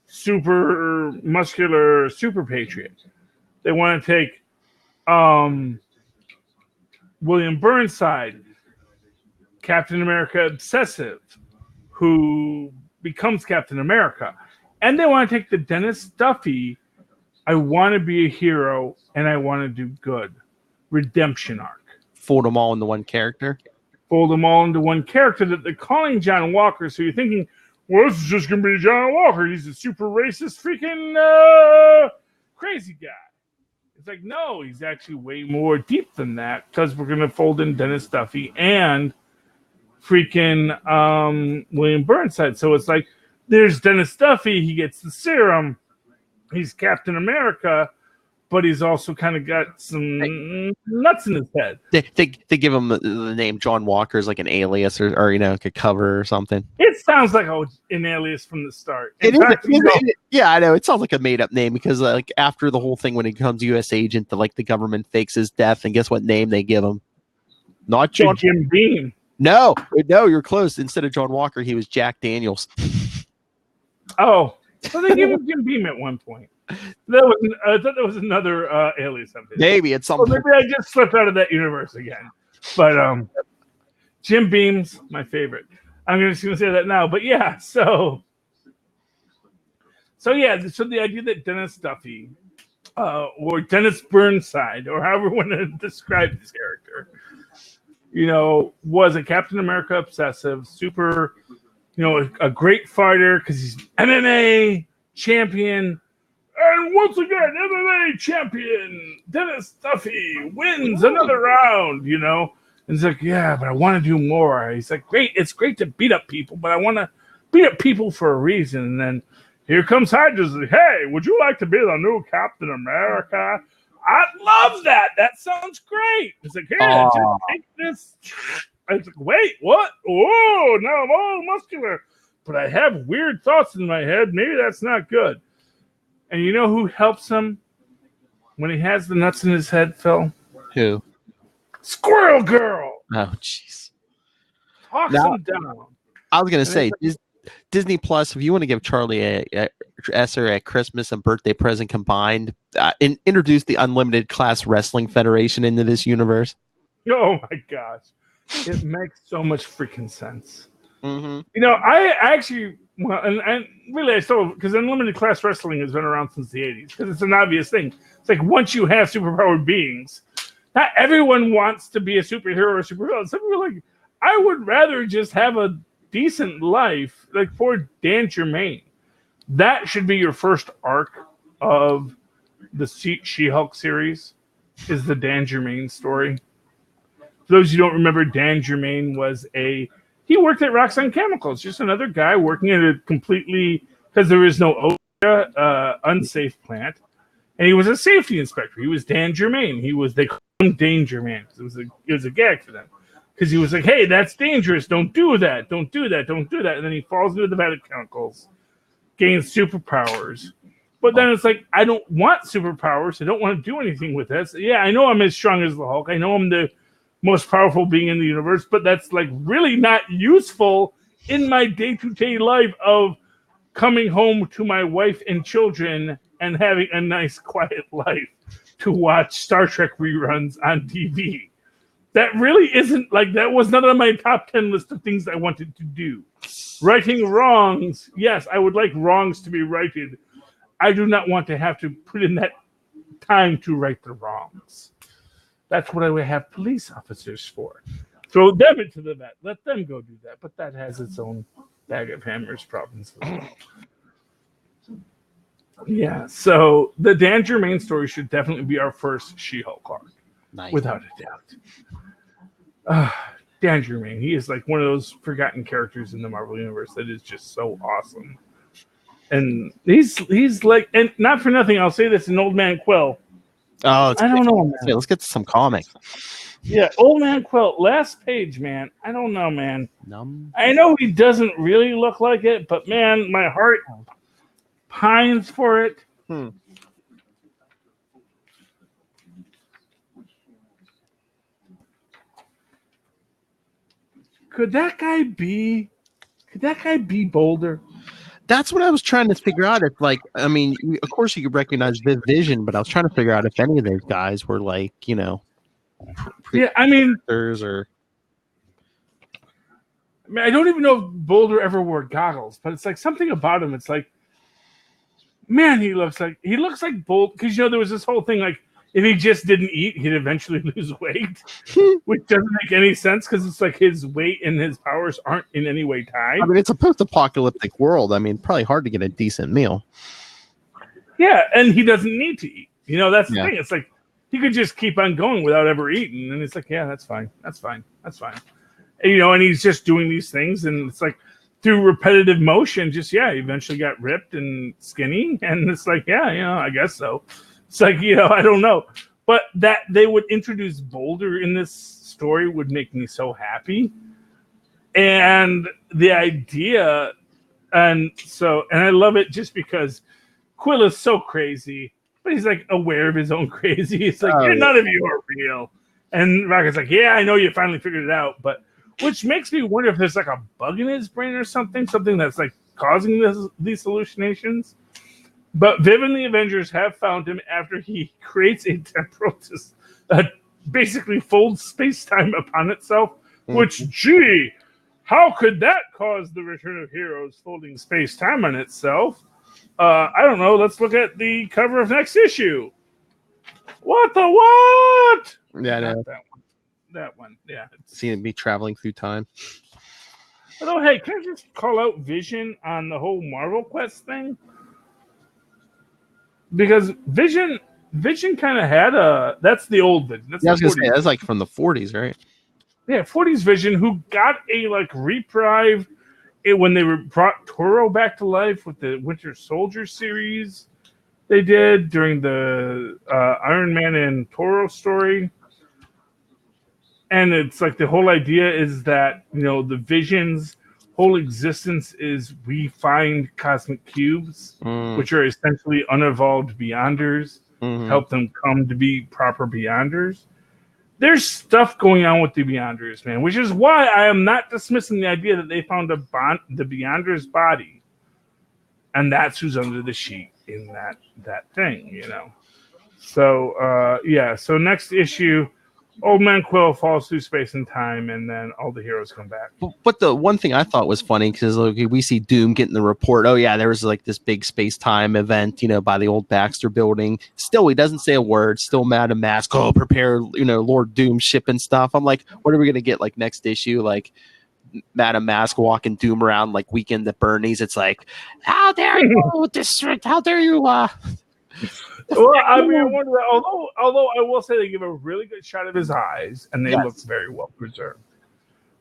super muscular super patriot. They want to take William Burnside, Captain America obsessive, who becomes Captain America. And they want to take the Dennis Duffy, I want to be a hero and I want to do good, redemption arc. Fold them all into one character? Fold them all into one character that they're calling John Walker. So you're thinking, well, this is just going to be John Walker. He's a super racist freaking crazy guy. It's like, no, he's actually way more deep than that because we're going to fold in Dennis Duffy and freaking William Burnside. So it's like there's Dennis Duffy. He gets the serum. He's Captain America, but he's also kind of got some nuts in his head. They give him the name John Walker as like an alias or like a cover or something. It sounds like an alias from the start. Yeah, I know. It sounds like a made up name because like after the whole thing when he becomes U.S. agent, the government fakes his death, and guess what name they give him? Not John. Jim Beam. No, you're close. Instead of John Walker, he was Jack Daniels. Oh, so they gave him Jim Beam at one point. I thought that was another alias of his. Maybe at some point. Maybe I just slipped out of that universe again. But Jim Beam's my favorite. I'm just going to say that now. But yeah, so the idea that Dennis Duffy or Dennis Burnside, or however you want to describe his character, was a Captain America obsessive, super, a great fighter because he's MMA champion. And once again, MMA champion Dennis Duffy wins another round, And he's like, yeah, but I want to do more. He's like, great, it's great to beat up people, but I want to beat up people for a reason. And then here comes Hydra's like, hey, would you like to be the new Captain America? I love that. That sounds great. It's like, here, just take this. I was like, wait, what? Oh, now I'm all muscular. But I have weird thoughts in my head. Maybe that's not good. And you know who helps him when he has the nuts in his head, Phil? Who? Squirrel Girl. Oh, jeez. Talks him down. I was going to say, Disney Plus, if you want to give Charlie Esser a Christmas and birthday present combined, introduce the Unlimited Class Wrestling Federation into this universe. Oh, my gosh. It makes so much freaking sense. Mm-hmm. I actually... Well, and really, I still, because Unlimited Class Wrestling has been around since the 80s, because it's an obvious thing. It's like once you have superpowered beings, not everyone wants to be a superhero or supervillain. Some people are like, I would rather just have a decent life, like poor Dan Germain. That should be your first arc of the She-Hulk series, is the Dan Germain story. For those who don't remember, Dan Germain was he worked at Roxxon Chemicals, just another guy working at a completely, because there is no unsafe plant, and he was a safety inspector. He was Dan Germain. They called him Danger Man. It was a gag for them, because he was like, hey, that's dangerous. Don't do that. Don't do that. Don't do that. And then he falls into the vat of chemicals, gains superpowers. But then it's like, I don't want superpowers. I don't want to do anything with this. Yeah, I know I'm as strong as the Hulk. I know I'm the most powerful being in the universe, but that's like really not useful in my day-to-day life of coming home to my wife and children and having a nice quiet life to watch Star Trek reruns on TV. That really isn't that was none of my top 10 list of things I wanted to do. Righting wrongs, yes, I would like wrongs to be righted. I do not want to have to put in that time to right the wrongs. That's what I would have police officers for. Throw them into the vat. Let them go do that. But that has its own bag of hammers problems. Yeah, so the Dan Germain story should definitely be our first She-Hulk arc. Nice. Without a doubt. Dan Germain, he is like one of those forgotten characters in the Marvel Universe that is just so awesome. And he's like, and not for nothing, I'll say this, an Old Man Quill. Oh, I don't know, man. Yeah, let's get to some comics. Yeah, Old Man Quill, last page, man. I don't know, man. I know he doesn't really look like it, but man, my heart pines for it. Could that guy be Boulder? That's what I was trying to figure out. It's like, I mean, of course you could recognize Viv Vision, but I was trying to figure out if any of those guys were like, yeah, I mean, or. I mean, I don't even know if Boulder ever wore goggles, but it's like something about him. It's like, man, he looks like Boulder, because there was this whole thing like if he just didn't eat, he'd eventually lose weight, which doesn't make any sense because it's like his weight and his powers aren't in any way tied. I mean, it's a post-apocalyptic world. I mean, probably hard to get a decent meal. Yeah, and he doesn't need to eat. That's the thing. It's like he could just keep on going without ever eating, and it's like, yeah, that's fine. and he's just doing these things, and it's like through repetitive motion, just he eventually got ripped and skinny, and it's like, I guess so. It's like, I don't know, but that they would introduce Boulder in this story would make me so happy, and the idea, and I love it just because Quill is so crazy, but he's like aware of his own crazy. It's like, none of you are real. And Rocket's like, I know you finally figured it out, but which makes me wonder if there's like a bug in his brain or something that's like causing these hallucinations. But Viv and the Avengers have found him after he creates a temporal basically folds space-time upon itself, which, gee, how could that cause the Return of Heroes folding space-time on itself? I don't know. Let's look at the cover of next issue. What the what? Yeah, I know. That one. Yeah. Seeing me traveling through time. Although, hey, can I just call out Vision on the whole Marvel Quest thing? Because Vision kind of had that's the old Vision. That's I was going to say, that's like from the 40s, right? Yeah, 40s Vision, who got a reprieve when they brought Toro back to life with the Winter Soldier series they did during the Iron Man and Toro story. And it's like the whole idea is that, the Vision's whole existence is we find cosmic cubes, which are essentially unevolved Beyonders, help them come to be proper Beyonders. There's stuff going on with the Beyonders, man, which is why I am not dismissing the idea that they found the Beyonder's body, and that's who's under the sheet in that thing, So, so next issue, Old Man Quill falls through space and time, and then all the heroes come back. But the one thing I thought was funny, because we see Doom getting the report, there was this big space-time event, by the old Baxter building. Still, he doesn't say a word. Still Madam Mask, prepare, Lord Doom ship and stuff. I'm like, what are we going to get, next issue? Madam Mask walking Doom around, Weekend at Bernie's. It's like, how dare you, how dare you, Well, I mean, I wonder, although I will say they give a really good shot of his eyes, and they look very well preserved.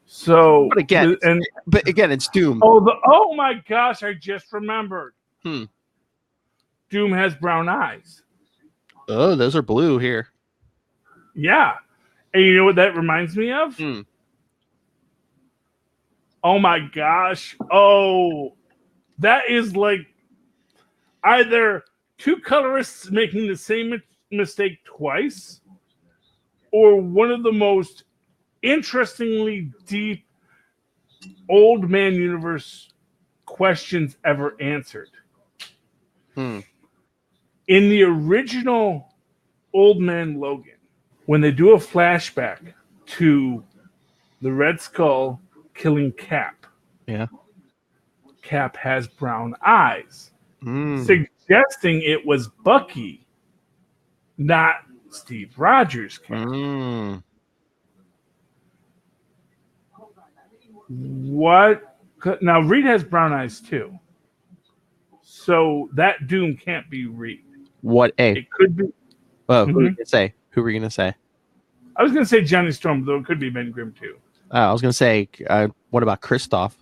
So, but again, it's Doom. Oh my gosh! I just remembered. Doom has brown eyes. Oh, those are blue here. Yeah, and you know what that reminds me of? Oh my gosh! Oh, that is either two colorists making the same mistake twice, or one of the most interestingly deep Old Man Universe questions ever answered. In the original Old Man Logan, when they do a flashback to the Red Skull killing Cap, Cap has brown eyes. Suggesting it was Bucky, not Steve Rogers' character. What? Now, Reed has brown eyes, too. So that Doom can't be Reed. It could be. Oh, who were you going to say? Who were you going to say? I was going to say Johnny Storm, though it could be Ben Grimm, too. I was going to say, what about Kristoff?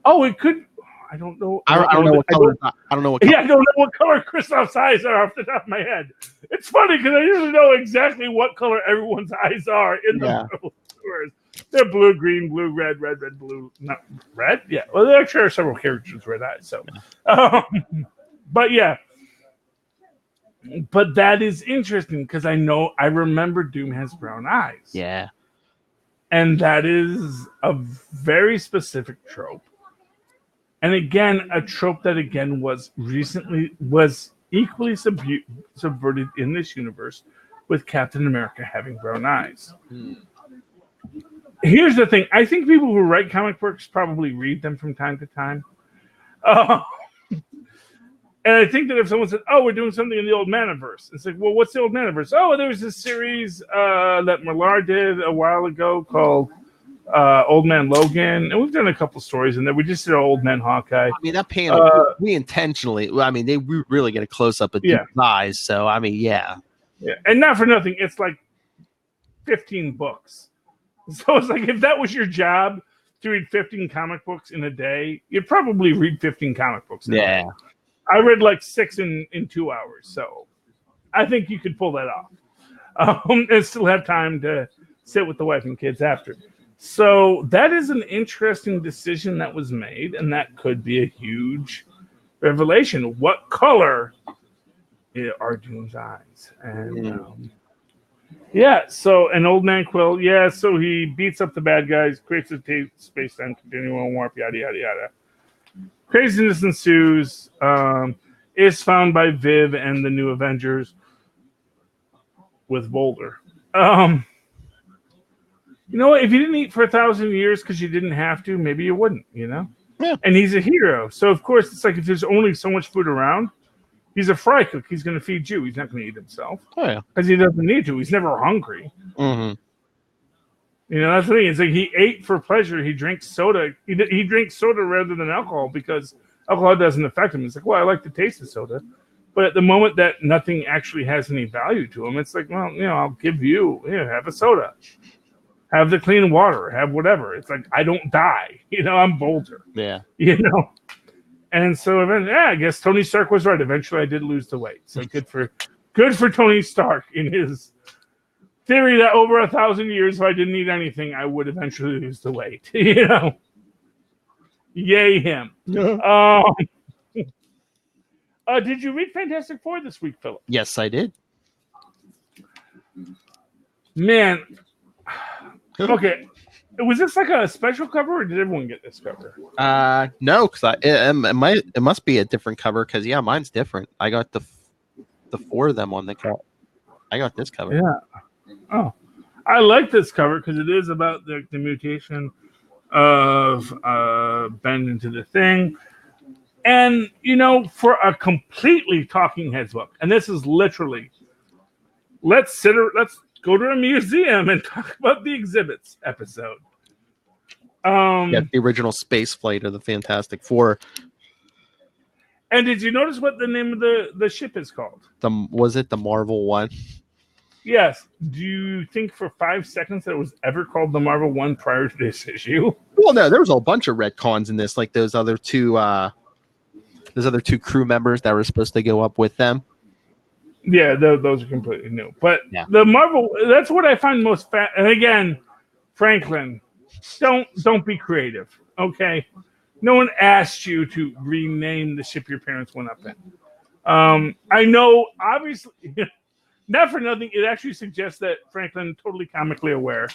Oh, it could. I don't know. I don't know what color. I don't know what color. Yeah, I don't know what color Kristoff's eyes are off the top of my head. It's funny because I usually know exactly what color everyone's eyes are in the Marvel stores. They're blue, green, blue, red, blue. Not red? Yeah. Well, there actually are several characters with red eyes. So, but yeah. But that is interesting because I remember Doom has brown eyes. Yeah. And that is a very specific trope. And again, a trope that was equally subverted in this universe with Captain America having brown eyes. Here's the thing. I think people who write comic books probably read them from time to time. And I think that if someone says, we're doing something in the Old Maniverse, it's like, well, what's the Old Maniverse? Oh, there was this series that Millar did a while ago called Old Man Logan, and we've done a couple stories in there. We just did Old Man Hawkeye. I mean, that panel, we intentionally, they really get a close-up of Doom's eyes, so, yeah. And not for nothing, it's 15 books. So it's like if that was your job to read 15 comic books in a day, you'd probably read 15 comic books in a day. I read like 6 in 2 hours, so I think you could pull that off. And still have time to sit with the wife and kids after. So that is an interesting decision that was made, and that could be a huge revelation. What color are Doom's eyes? And so an old man Quill, so he beats up the bad guys, creates a space-time continuum warp, yada, yada, yada. Craziness ensues, is found by Viv and the new Avengers with Boulder. You know what? If you didn't eat for 1,000 years because you didn't have to, maybe you wouldn't, you know? Yeah. And he's a hero. So, of course, it's like if there's only so much food around, he's a fry cook. He's going to feed you. He's not going to eat himself. Oh, yeah. Because he doesn't need to. He's never hungry. Mm-hmm. You know, that's the thing. It's like he ate for pleasure. He drinks soda. He drinks soda rather than alcohol because alcohol doesn't affect him. It's like, well, I like the taste of soda. But at the moment that nothing actually has any value to him, it's like, well, you know, I'll give you, have a soda. Have the clean water. Have whatever. It's like, I don't die. You know, I'm Boulder. Yeah. You know? And so, I guess Tony Stark was right. Eventually, I did lose the weight. So good for Tony Stark in his theory that over 1,000 years, if I didn't eat anything, I would eventually lose the weight. You know? Yay, him. Did you read Fantastic Four this week, Philip? Yes, I did. Man. Okay. Was this like a special cover, or did everyone get this cover? No, because it must be a different cover, because, mine's different. I got the 4 of them on the cover. I got this cover. Yeah. Oh. I like this cover because it is about the mutation of Ben into the Thing. And, you know, for a completely Talking Heads book, and this is literally, let's go to a museum and talk about the exhibits episode. The original space flight of the Fantastic Four. And did you notice what the name of the ship is called? Was it the Marvel one? Yes. Do you think for 5 seconds that it was ever called the Marvel one prior to this issue? Well, no, there was a bunch of retcons in this, like those other two crew members that were supposed to go up with them. Yeah, those are completely new. But the Marvel, that's what I find most and again, Franklin, don't be creative, okay? No one asked you to rename the ship your parents went up in. I know, obviously, not for nothing, it actually suggests that Franklin totally comically aware.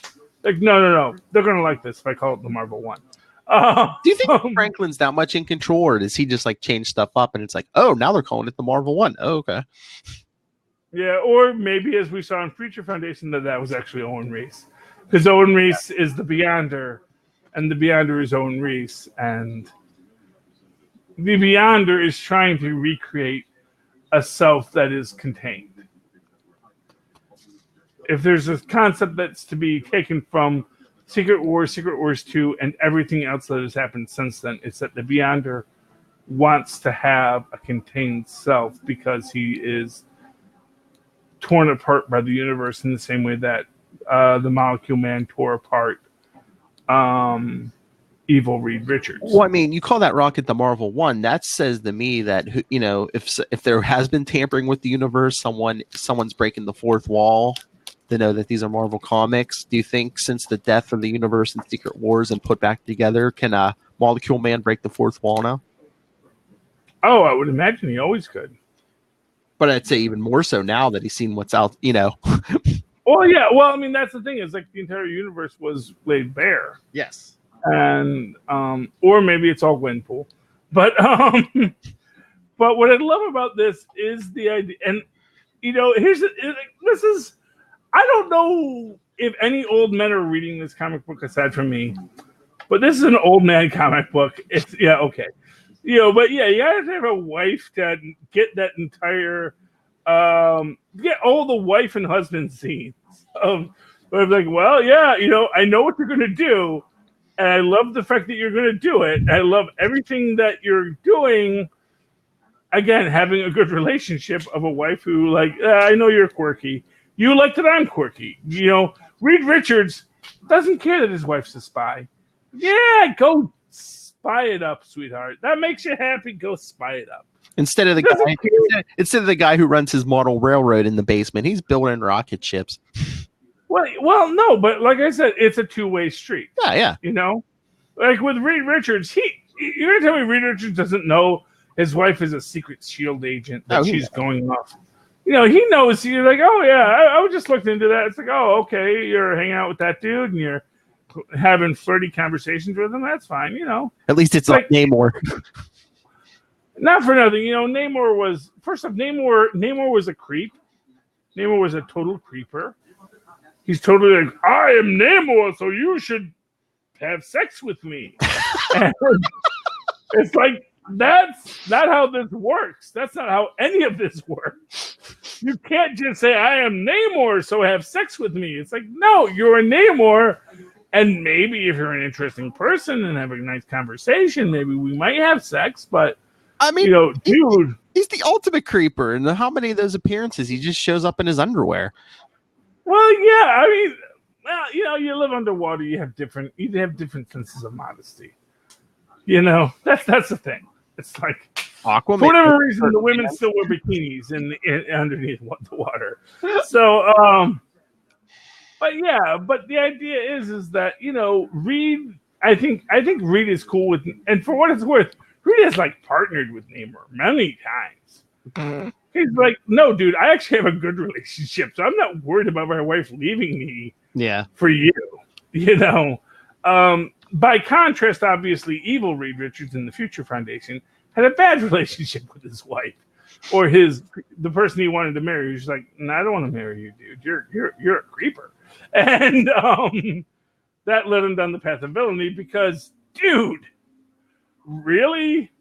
Like, no, they're going to like this if I call it the Marvel one. Do you think Franklin's that much in control, or does he just like change stuff up and it's like, oh, now they're calling it the Marvel one? Oh, okay. Yeah, or maybe as we saw in Future Foundation that was actually Owen Reese. Because Owen Reese is the Beyonder, and the Beyonder is Owen Reese, and the Beyonder is trying to recreate a self that is contained. If there's a concept that's to be taken from Secret Wars 2, and everything else that has happened since then, it's that the Beyonder wants to have a contained self because he is torn apart by the universe in the same way that the Molecule Man tore apart evil Reed Richards. Well, I mean, you call that Rocket the Marvel one. That says to me that, you know, if there has been tampering with the universe, someone's breaking the fourth wall to know that these are Marvel comics. Do you think since the death of the universe in Secret Wars and put back together, can Molecule Man break the fourth wall now? Oh, I would imagine he always could. But I'd say even more so now that he's seen what's out, you know. Well, yeah. Well, I mean, that's the thing. Is like the entire universe was laid bare. Yes. And or maybe it's all Gwenpool. But what I love about this is the idea. And, you know, this is, I don't know if any old men are reading this comic book aside from me, but this is an old man comic book. It's, okay. You know, but you have to have a wife to get that entire, get all the wife and husband scenes. But I'm like, well, I know what you're going to do. And I love the fact that you're going to do it. I love everything that you're doing. Again, having a good relationship of a wife who, like, I know you're quirky. You like that I'm quirky. You know, Reed Richards Doesn't care that his wife's a spy. Yeah, go spy it up, sweetheart. That makes you happy. Go spy it up. Instead of the guy who runs his model railroad in the basement, he's building rocket ships. Well, no, but like I said, it's a two-way street. Yeah. You know, like with Reed Richards, you're gonna tell me Reed Richards doesn't know his wife is a secret SHIELD agent that she's going off. You know, he knows. You're like, oh yeah, I just looked into that. It's like, oh okay, you're hanging out with that dude and you're having flirty conversations with him. That's fine. You know, at least it's like Namor. Not for nothing, you know. Namor was a creep. Namor was a total creeper. He's totally like, I am Namor, so you should have sex with me. And it's like, that's not how this works. That's not how any of this works. You can't just say, I am Namor, so have sex with me. It's like, no, you're a Namor, and maybe if you're an interesting person and have a nice conversation, maybe we might have sex, but I mean, you know, dude, he's the ultimate creeper. And how many of those appearances he just shows up in his underwear? Well, yeah, I mean, well, you know, you live underwater, you have different senses of modesty. You know, that's the thing. It's like Aquaman, for whatever reason, the women still wear bikinis underneath the water. So, but the idea is that, you know, Reed. I think Reed is cool with, and for what it's worth, Reed has like partnered with Namor many times. He's like, no, dude, I actually have a good relationship, so I'm not worried about my wife leaving me. Yeah, for you, you know. By contrast, obviously, evil Reed Richards in the Future Foundation had a bad relationship with his wife, or the person he wanted to marry. He's like, no, I don't want to marry you, dude. You're a creeper, and that led him down the path of villainy. Because, dude, really,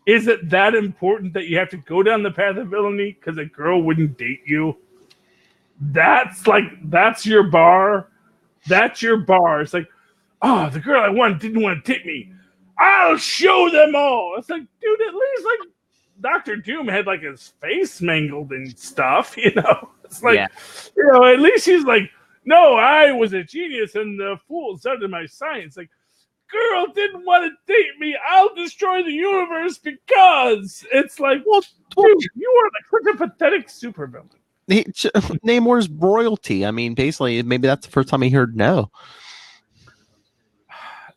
is it that important that you have to go down the path of villainy because a girl wouldn't date you? That's your bar. That's your bar. It's like, oh, the girl I wanted didn't want to date me. I'll show them all. It's like, dude, at least like Dr. Doom had like his face mangled and stuff, you know. It's like, you know, at least he's like, no, I was a genius and the fools doubted my science. Like, girl didn't want to date me. I'll destroy the universe because it's like, well, dude, you are like such a pathetic supervillain. Namor's royalty. I mean, basically, maybe that's the first time he heard no.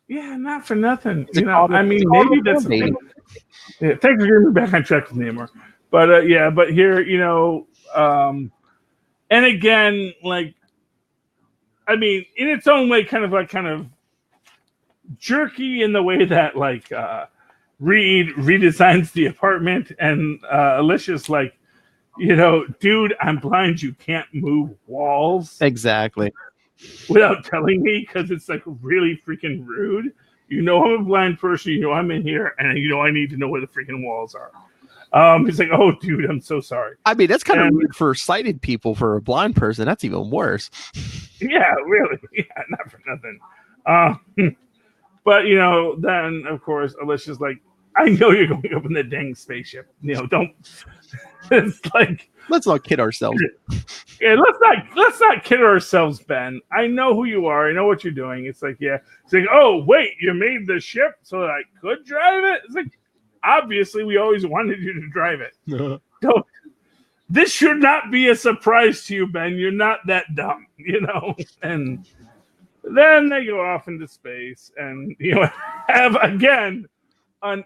Yeah, not for nothing. You know, I mean, maybe that's the thing. Yeah, thanks for getting me back on track with Namor. But but here, you know, and again, like, I mean, in its own way, kind of jerky in the way that like Reed redesigns the apartment, and Alicia's like, you know, dude, I'm blind. You can't move walls. Exactly. Without telling me, because it's like really freaking rude. You know, I'm a blind person. You know, I'm in here, and you know, I need to know where the freaking walls are. He's like, oh, dude, I'm so sorry. I mean, that's kind of weird for sighted people. For a blind person, that's even worse. Yeah, really. Yeah, not for nothing. But you know, then of course, Alicia's like, I know you're going up in the dang spaceship. You know, don't. It's like, let's not kid ourselves. Yeah, let's not kid ourselves, Ben. I know who you are. I know what you're doing. It's like, yeah. It's like, oh wait, you made the ship so that I could drive it. It's like, obviously, we always wanted you to drive it. Don't. This should not be a surprise to you, Ben. You're not that dumb, you know. And then they go off into space, and you know, have again an.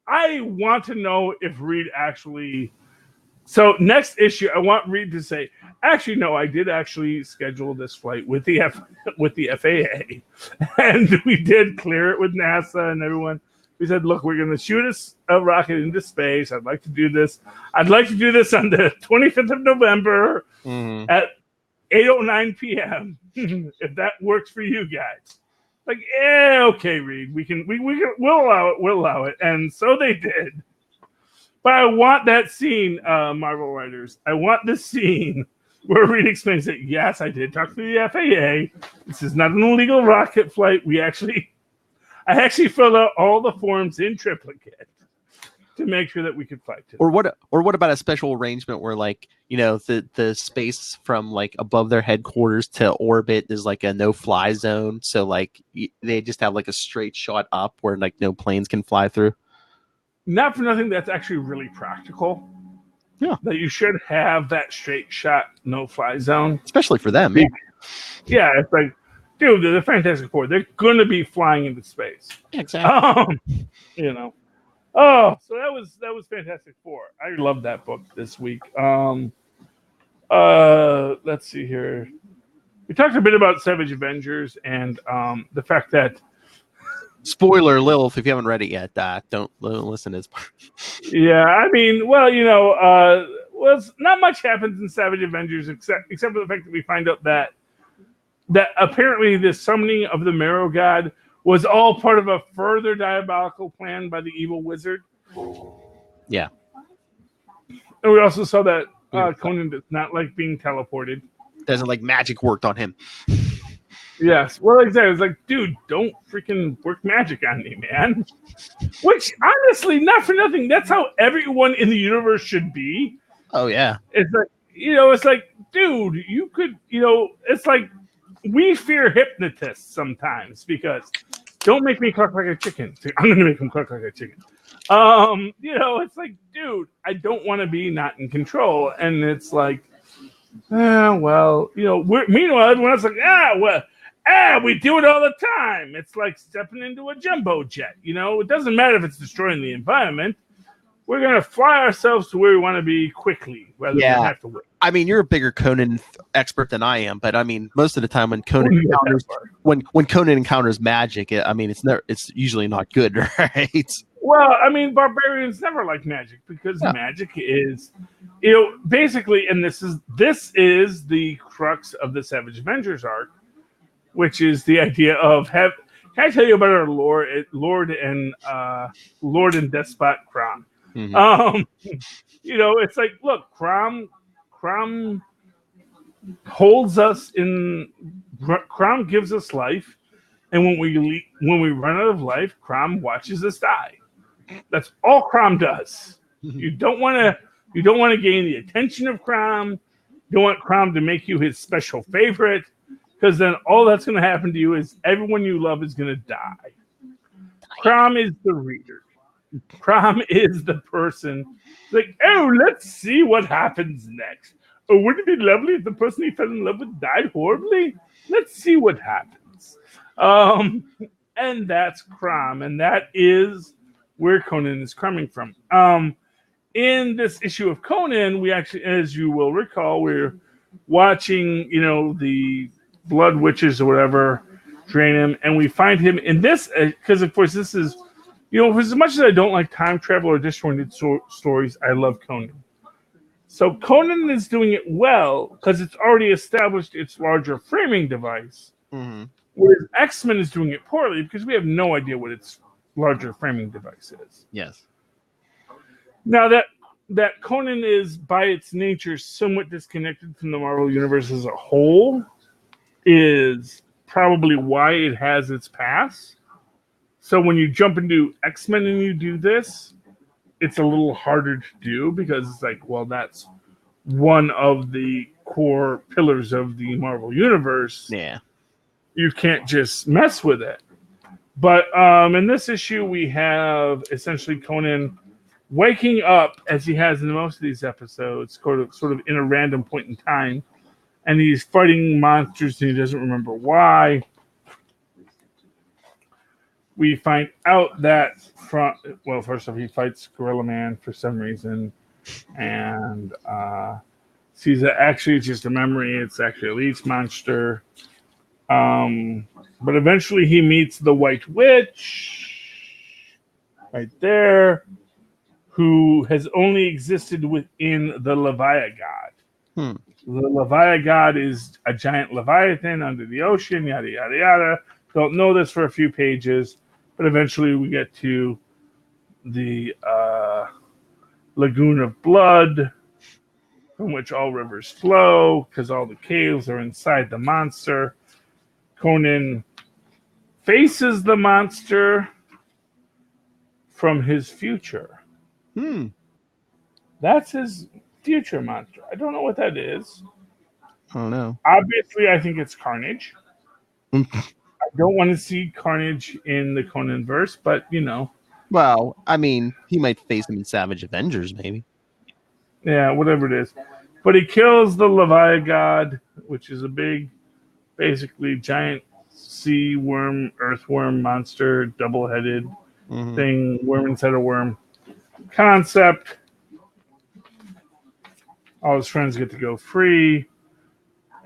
I want to know if Reed actually. So next issue, I want Reed to say, actually, no, I did actually schedule this flight with the FAA, and we did clear it with NASA and everyone. We said, look, we're going to shoot a rocket into space. I'd like to do this. I'd like to do this on the 25th of November at 8:09 p.m. if that works for you guys. Like, okay, Reed, we'll allow it. And so they did. But I want that scene, Marvel writers. I want this scene where Reed explains that, yes, I did talk to the FAA. This is not an illegal rocket flight. I actually filled out all the forms in triplicate. to make sure that we could fly to. Or what about a special arrangement where, like, you know, the space from like above their headquarters to orbit is like a no-fly zone, so like they just have like a straight shot up where like no planes can fly through. Not for nothing, that's actually really practical. Yeah, that you should have that straight shot no-fly zone, especially for them. Yeah, yeah, it's like, dude, they're the Fantastic Four. They're gonna be flying into space. exactly. You know. Oh, so that was Fantastic Four. I love that book this week. Let's see here. We talked a bit about Savage Avengers and the fact that. Spoiler, Lilith, if you haven't read it yet, don't listen to this part. Yeah, I mean, well, you know, not much happens in Savage Avengers except for the fact that we find out that apparently the summoning of the Marrow God was all part of a further diabolical plan by the evil wizard. Yeah. And we also saw that Conan does not like being teleported. Doesn't like magic worked on him. Yes. Well, exactly. It's like, dude, don't freaking work magic on me, man. Which, honestly, not for nothing, that's how everyone in the universe should be. Oh, yeah. It's like, you know, it's like, dude, you could, you know, it's like we fear hypnotists sometimes because don't make me cluck like a chicken. I'm going to make him cluck like a chicken. You know, it's like, dude, I don't want to be not in control. And it's like, well, you know, meanwhile, everyone's like, we do it all the time. It's like stepping into a jumbo jet. You know, it doesn't matter if it's destroying the environment. We're going to fly ourselves to where we want to be quickly rather than have to wait. I mean, you're a bigger Conan expert than I am, but I mean, most of the time when Conan encounters magic, it's usually not good, right? Well, I mean, barbarians never like magic because magic is, you know, basically, and this is the crux of the Savage Avengers arc, which is the idea of can I tell you about our Lord and Despot Crom? Mm-hmm. You know, it's like, look, Crom holds us in. Crom gives us life, and when we run out of life, Crom watches us die. That's all Crom does. Mm-hmm. You don't want to gain the attention of Crom. You don't want Crom to make you his special favorite, because then all that's going to happen to you is everyone you love is going to die. Crom is the reader. Crom is the person. Like, oh, let's see what happens next. Oh, wouldn't it be lovely if the person he fell in love with died horribly? Let's see what happens. And that's Crom, and that is where Conan is coming from. In this issue of Conan, we actually, as you will recall, we're watching, you know, the blood witches or whatever drain him, and we find him in this, because of course this is, you know, as much as I don't like time travel or disjointed stories, I love Conan. So Conan is doing it well because it's already established its larger framing device, whereas X-Men is doing it poorly because we have no idea what its larger framing device is. Yes. Now that Conan is by its nature somewhat disconnected from the Marvel Universe as a whole is probably why it has its pass. So when you jump into X-Men and you do this, it's a little harder to do because it's like, well, that's one of the core pillars of the Marvel Universe. Yeah. You can't just mess with it. But in this issue, we have essentially Conan waking up, as he has in most of these episodes, sort of in a random point in time, and he's fighting monsters and he doesn't remember why. We find out that first off, he fights Gorilla Man for some reason, and sees that actually it's just a memory. It's actually a leech monster. But eventually he meets the White Witch right there, who has only existed within the Leviathan God. The Leviathan God is a giant Leviathan under the ocean, yada, yada, yada. Don't know this for a few pages, but eventually we get to the Lagoon of Blood, from which all rivers flow, because all the caves are inside the monster. Conan faces the monster from his future. That's his future monster. I don't know what that is. I don't know. Obviously, I think it's Carnage. I don't want to see Carnage in the Conan verse, but you know. Well, I mean, he might face him in Savage Avengers, maybe. Yeah, whatever it is. But he kills the Leviathan, which is a big, basically giant sea worm, earthworm monster, double-headed thing, worm inside a worm. Concept. All his friends get to go free.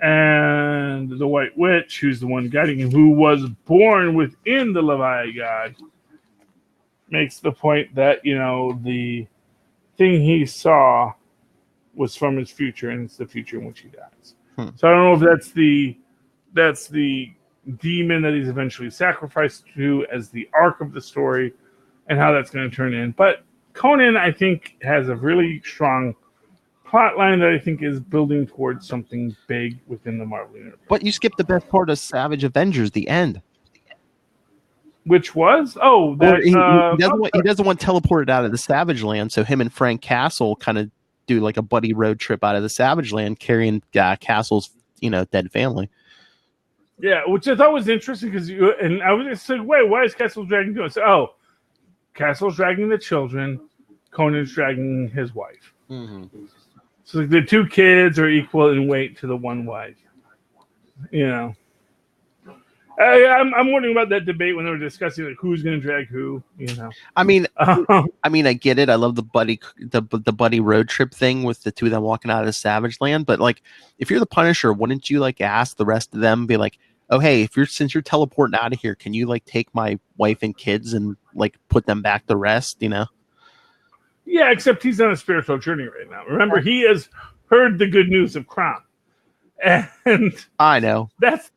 And the White Witch, who's the one guiding him, who was born within the Leviathan, makes the point that, you know, the thing he saw was from his future, and it's the future in which he dies. So I don't know if that's the demon that he's eventually sacrificed to as the arc of the story and how that's going to turn in. But Conan, I think, has a really strong plot line that I think is building towards something big within the Marvel Universe. But you skipped the best part of Savage Avengers, the end. Which was? Oh, that, he doesn't want teleported out of the Savage Land, so him and Frank Castle kind of do like a buddy road trip out of the Savage Land, carrying Castle's, you know, dead family. Yeah, which I thought was interesting because I was just like, wait, why is Castle dragging doing? So, oh, Castle's dragging the children, Conan's dragging his wife. So like, the two kids are equal in weight to the one wife. You know, I'm wondering about that debate when they were discussing like who's going to drag who. You know, I mean, I get it. I love the buddy road trip thing with the two of them walking out of the Savage Land. But like, if you're the Punisher, wouldn't you like ask the rest of them, be like, oh hey, since you're teleporting out of here, can you like take my wife and kids and like put them back to rest? You know. Yeah, except he's on a spiritual journey right now. Remember, he has heard the good news of Crom. And I know. That's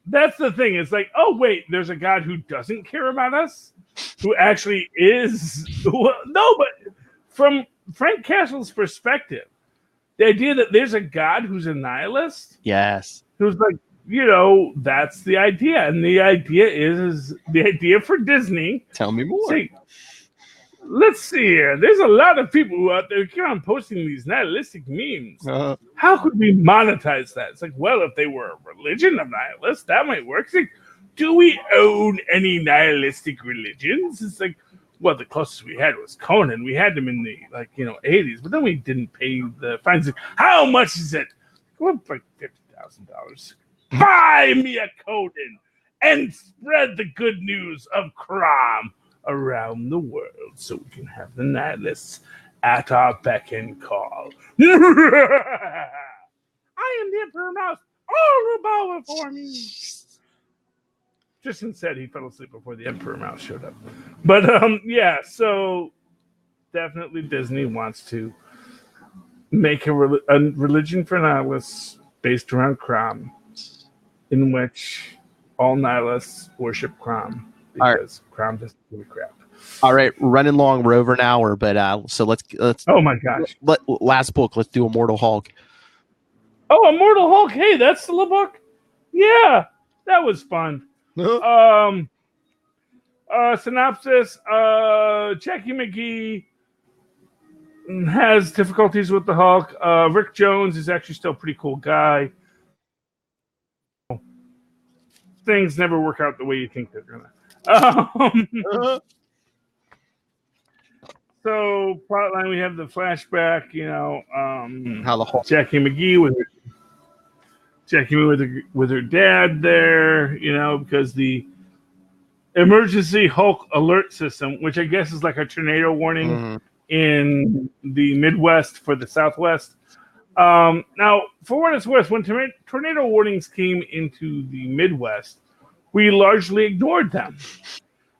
the thing. It's like, oh, wait, there's a God who doesn't care about us? Who actually is... No, but from Frank Castle's perspective, the idea that there's a God who's a nihilist... Yes. Who's like, you know, that's the idea. And the idea is the idea for Disney... Tell me more. Say, let's see here. There's a lot of people who out there who keep on posting these nihilistic memes. How could we monetize that? It's like, well, if they were a religion of nihilists, that might work. It's like, do we own any nihilistic religions? It's like, well, the closest we had was Conan. We had them in the 80s, but then we didn't pay the fines. How much is it? Well, like $50,000. Buy me a Conan and spread the good news of Crom around the world so we can have the nihilists at our beck and call. I am the Emperor Mouse. All who bow before me. Tristan said he fell asleep before the Emperor Mouse showed up. But yeah, so definitely Disney wants to make a religion for nihilists based around Crom, in which all nihilists worship Crom. Because Crom doesn't give a crap. All right, running long. We're over an hour, but so let's. Oh my gosh! Last book. Let's do Immortal Hulk. Oh, Immortal Hulk. Hey, that's still a book. Yeah, that was fun. Synopsis: Jackie McGee has difficulties with the Hulk. Rick Jones is actually still a pretty cool guy. Things never work out the way you think they're gonna. So plotline, we have the flashback. You know, how the Hulk. Jackie McGee with her dad there. You know, because the emergency Hulk alert system, which I guess is like a tornado warning in the Midwest for the Southwest. Now, for what it's worth, when tornado warnings came into the Midwest, we largely ignored them.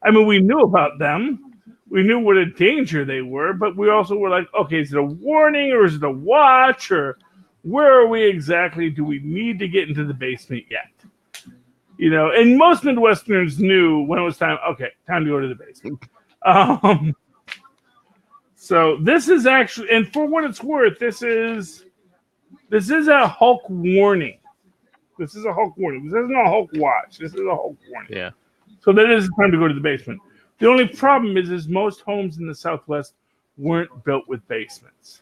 I mean, we knew about them. We knew what a danger they were, but we also were like, okay, is it a warning or is it a watch or where are we exactly? Do we need to get into the basement yet? You know, and most Midwesterners knew when it was time. Okay, time to go to the basement. So this is actually, and for what it's worth, this is a Hulk warning. This is a Hulk warning. This isn't a Hulk watch. This is a Hulk warning. Yeah. So that is time to go to the basement. The only problem is most homes in the Southwest weren't built with basements.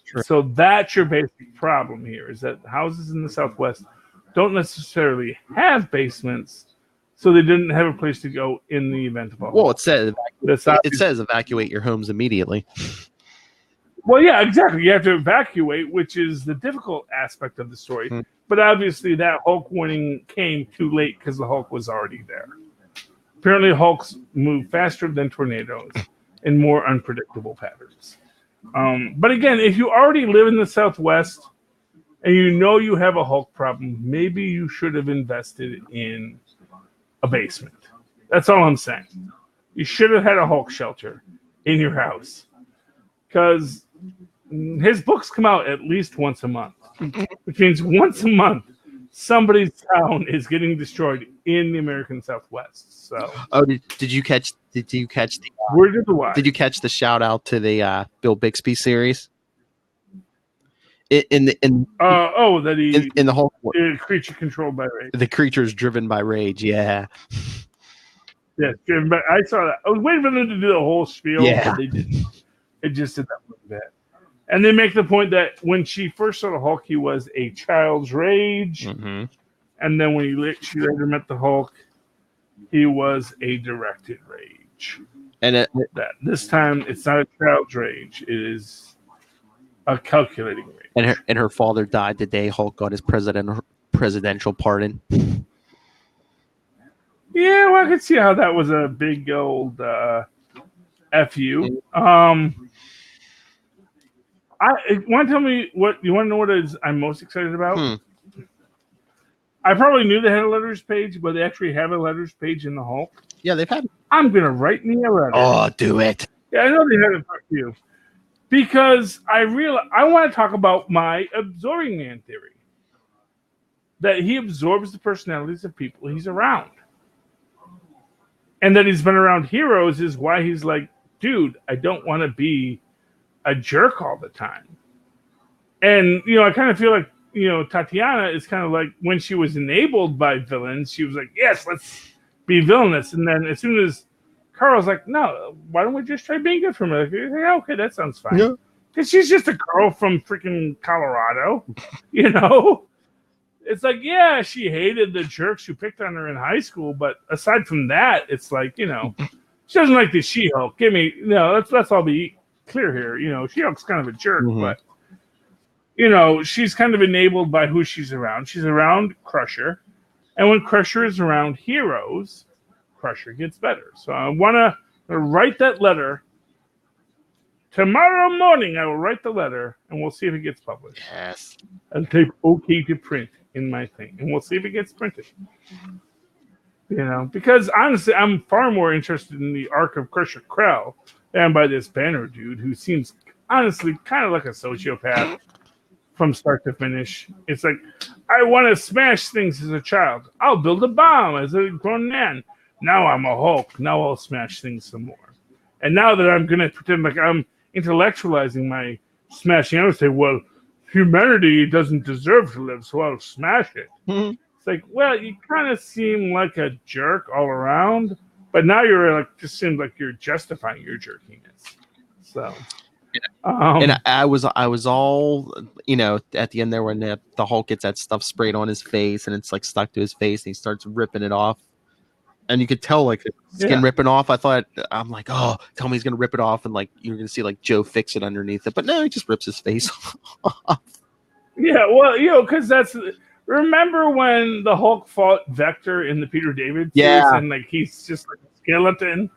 Sure. So that's your basic problem here, is that houses in the Southwest don't necessarily have basements, so they didn't have a place to go in the event of a Well, Hulk. it says evacuate your homes immediately. Well, yeah, exactly. You have to evacuate, which is the difficult aspect of the story. Hmm. But obviously, that Hulk warning came too late because the Hulk was already there. Apparently, Hulks move faster than tornadoes in more unpredictable patterns. But again, if you already live in the Southwest and you know you have a Hulk problem, maybe you should have invested in a basement. That's all I'm saying. You should have had a Hulk shelter in your house, because his books come out at least once a month, which means once a month somebody's town is getting destroyed in the American Southwest. So, Did you catch the where did the why? Did you catch the shout out to the Bill Bixby series? In the whole creature controlled by rage. The creature's driven by rage. Yeah. Yeah, driven by. I saw that. I was waiting for them to do the whole spiel, Yeah. but they didn't. It just did that little bit. And they make the point that when she first saw the Hulk, he was a child's rage. Mm-hmm. And then when she later met the Hulk, he was a directed rage. And that this time, it's not a child's rage. It is a calculating rage. And her father died the day Hulk got his presidential pardon. Yeah, well, I could see how that was a big old FU. Want to tell me what you want to know? What is I'm most excited about? I probably knew they had a letters page, but they actually have a letters page in the Hulk. Yeah, they've had. I'm gonna write me a letter. Oh, do it! Yeah, I know they had it for you, because I want to talk about my absorbing man theory. That he absorbs the personalities of people he's around, and that he's been around heroes is why he's like, dude, I don't want to be a jerk all the time. And, I kind of feel like, Tatiana is kind of like when she was enabled by villains, she was like, yes, let's be villainous. And then as soon as Carl's like, no, why don't we just try being good for me? Like, yeah, okay, that sounds fine. Yeah. Because she's just a girl from freaking Colorado, It's like, yeah, she hated the jerks who picked on her in high school. But aside from that, it's like, she doesn't like the She-Hulk. Let's all be clear here. She-Hulk's kind of a jerk, but she's kind of enabled by who she's around. She's around Crusher, and when Crusher is around heroes, Crusher gets better. So I want to write that letter tomorrow morning. I will write the letter, and we'll see if it gets published. Yes, I'll type OK to print in my thing, and we'll see if it gets printed. Because honestly, I'm far more interested in the arc of Crusher Krell than by this Banner dude who seems honestly kind of like a sociopath from start to finish. It's like, I want to smash things as a child. I'll build a bomb as a grown man. Now I'm a Hulk. Now I'll smash things some more. And now that I'm going to pretend like I'm intellectualizing my smashing, I would say, well, humanity doesn't deserve to live, so I'll smash it. Mm-hmm. It's like, well, you kind of seem like a jerk all around, but now you're like, just seems like you're justifying your jerkiness. So, and I was all, at the end there when the Hulk gets that stuff sprayed on his face and it's like stuck to his face and he starts ripping it off. And you could tell like the skin ripping off. I'm like, oh, tell me he's gonna rip it off, and like you're gonna see like Joe fix it underneath it. But no, he just rips his face off. Yeah, well, because remember when the Hulk fought Vector in the Peter David series, and like he's just like a skeleton.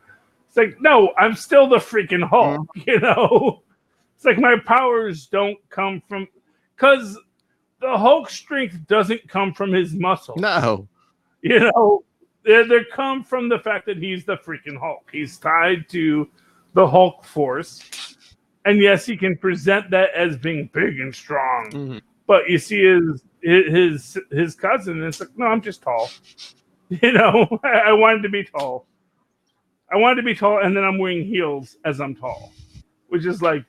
It's like, no, I'm still the freaking Hulk. It's like my powers don't come from, because the Hulk strength doesn't come from his muscle. No, They come from the fact that he's the freaking Hulk. He's tied to the Hulk force. And yes, he can present that as being big and strong. Mm-hmm. But you see his cousin, and it's like, no, I'm just tall. I wanted to be tall. I wanted to be tall, and then I'm wearing heels as I'm tall. Which is like,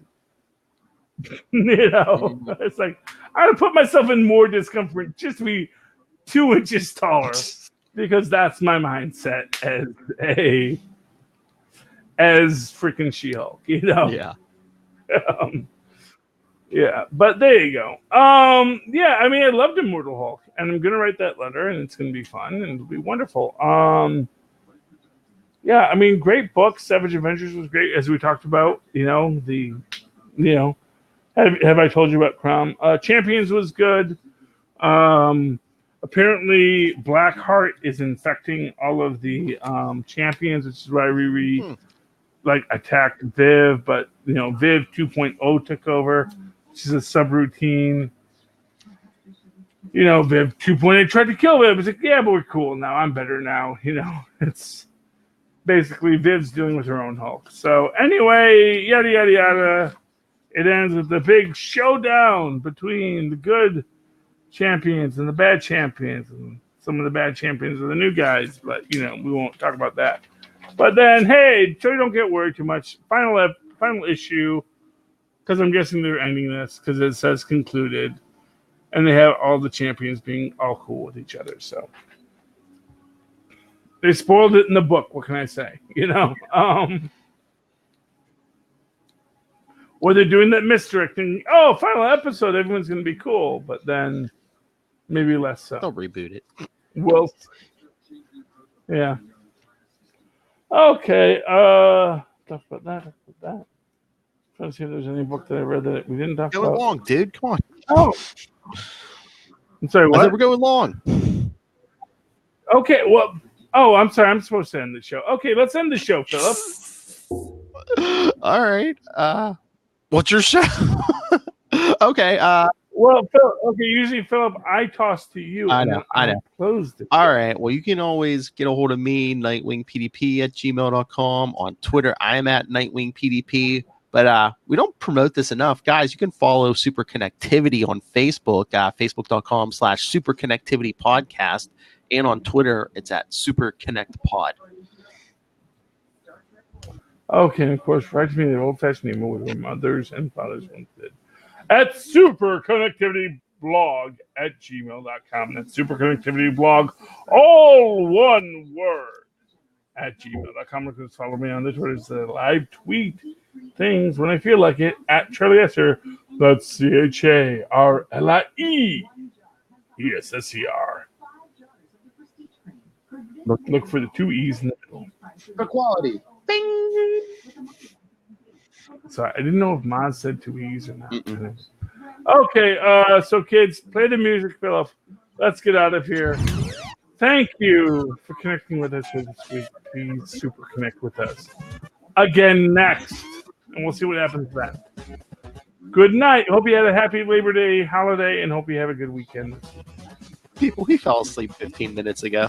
it's like, I would put myself in more discomfort just to be 2 inches taller. Because that's my mindset as freaking She-Hulk, you know? Yeah. Yeah, but there you go. Yeah, I mean, I loved Immortal Hulk, and I'm gonna write that letter, and it's gonna be fun, and it'll be wonderful. Yeah, I mean, great book. Savage Avengers was great, as we talked about. Have I told you about Crom? Champions was good. Apparently, Blackheart is infecting all of the champions, which is why Riri attacked Viv, but Viv 2.0 took over. She's a subroutine. Viv 2.8 tried to kill Viv. It's like, yeah, but we're cool now. I'm better now. It's basically Viv's dealing with her own Hulk. So anyway, yada yada yada. It ends with the big showdown between the good champions and the bad champions, and some of the bad champions are the new guys. But we won't talk about that. But then, hey, so you don't get worried too much. Final issue, because I'm guessing they're ending this because it says concluded, and they have all the champions being all cool with each other. So they spoiled it in the book. What can I say? Or they're doing that misdirecting. Oh, final episode, everyone's going to be cool, but then maybe less so. They'll reboot it. Well, yeah. Okay. Talk about that. Trying to see if there's any book that I read that we didn't talk about. Going long, dude. Come on. Oh. I'm sorry, what? I said we're going long. Okay, well, I'm sorry. I'm supposed to end the show. Okay, let's end the show, Philip. All right. What's your show? Okay. Well, Philip, usually, Philip, I toss to you. I know. Closed it. All right. Well, you can always get a hold of me, nightwingpdp@gmail.com. On Twitter, I'm at nightwingpdp. But we don't promote this enough. Guys, you can follow Super Connectivity on Facebook, facebook.com/superconnectivity podcast. And on Twitter, it's at superconnectpod. Okay, and of course, write to me the old-fashioned email with your mothers and fathers once did. At superconnectivityblog@gmail.com. That's superconnectivityblog, all one word, @gmail.com. You can follow me on the Twitter. It's a live tweet things when I feel like it at Charlie Esser. That's CharlieEsser. Look for the two E's in the middle. For quality. Bing. Sorry, I didn't know if Maz said two E's or not. Okay, so kids, play the music, Philip. Let's get out of here. Thank you for connecting with us this week. Please super connect with us again next, and we'll see what happens then. Good night. Hope you had a happy Labor Day holiday, and hope you have a good weekend. People, he fell asleep 15 minutes ago.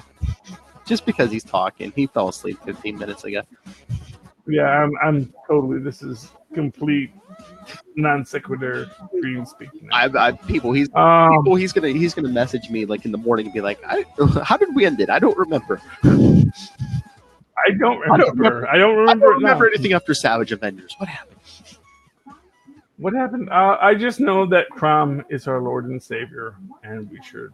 Just because he's talking, he fell asleep 15 minutes ago. Yeah, I'm totally. This is complete non sequitur dream speaking. He's gonna message me like in the morning and be like, "How did we end it? I don't remember." I don't remember anything after Savage Avengers. What happened? I just know that Crom is our Lord and Savior, and we should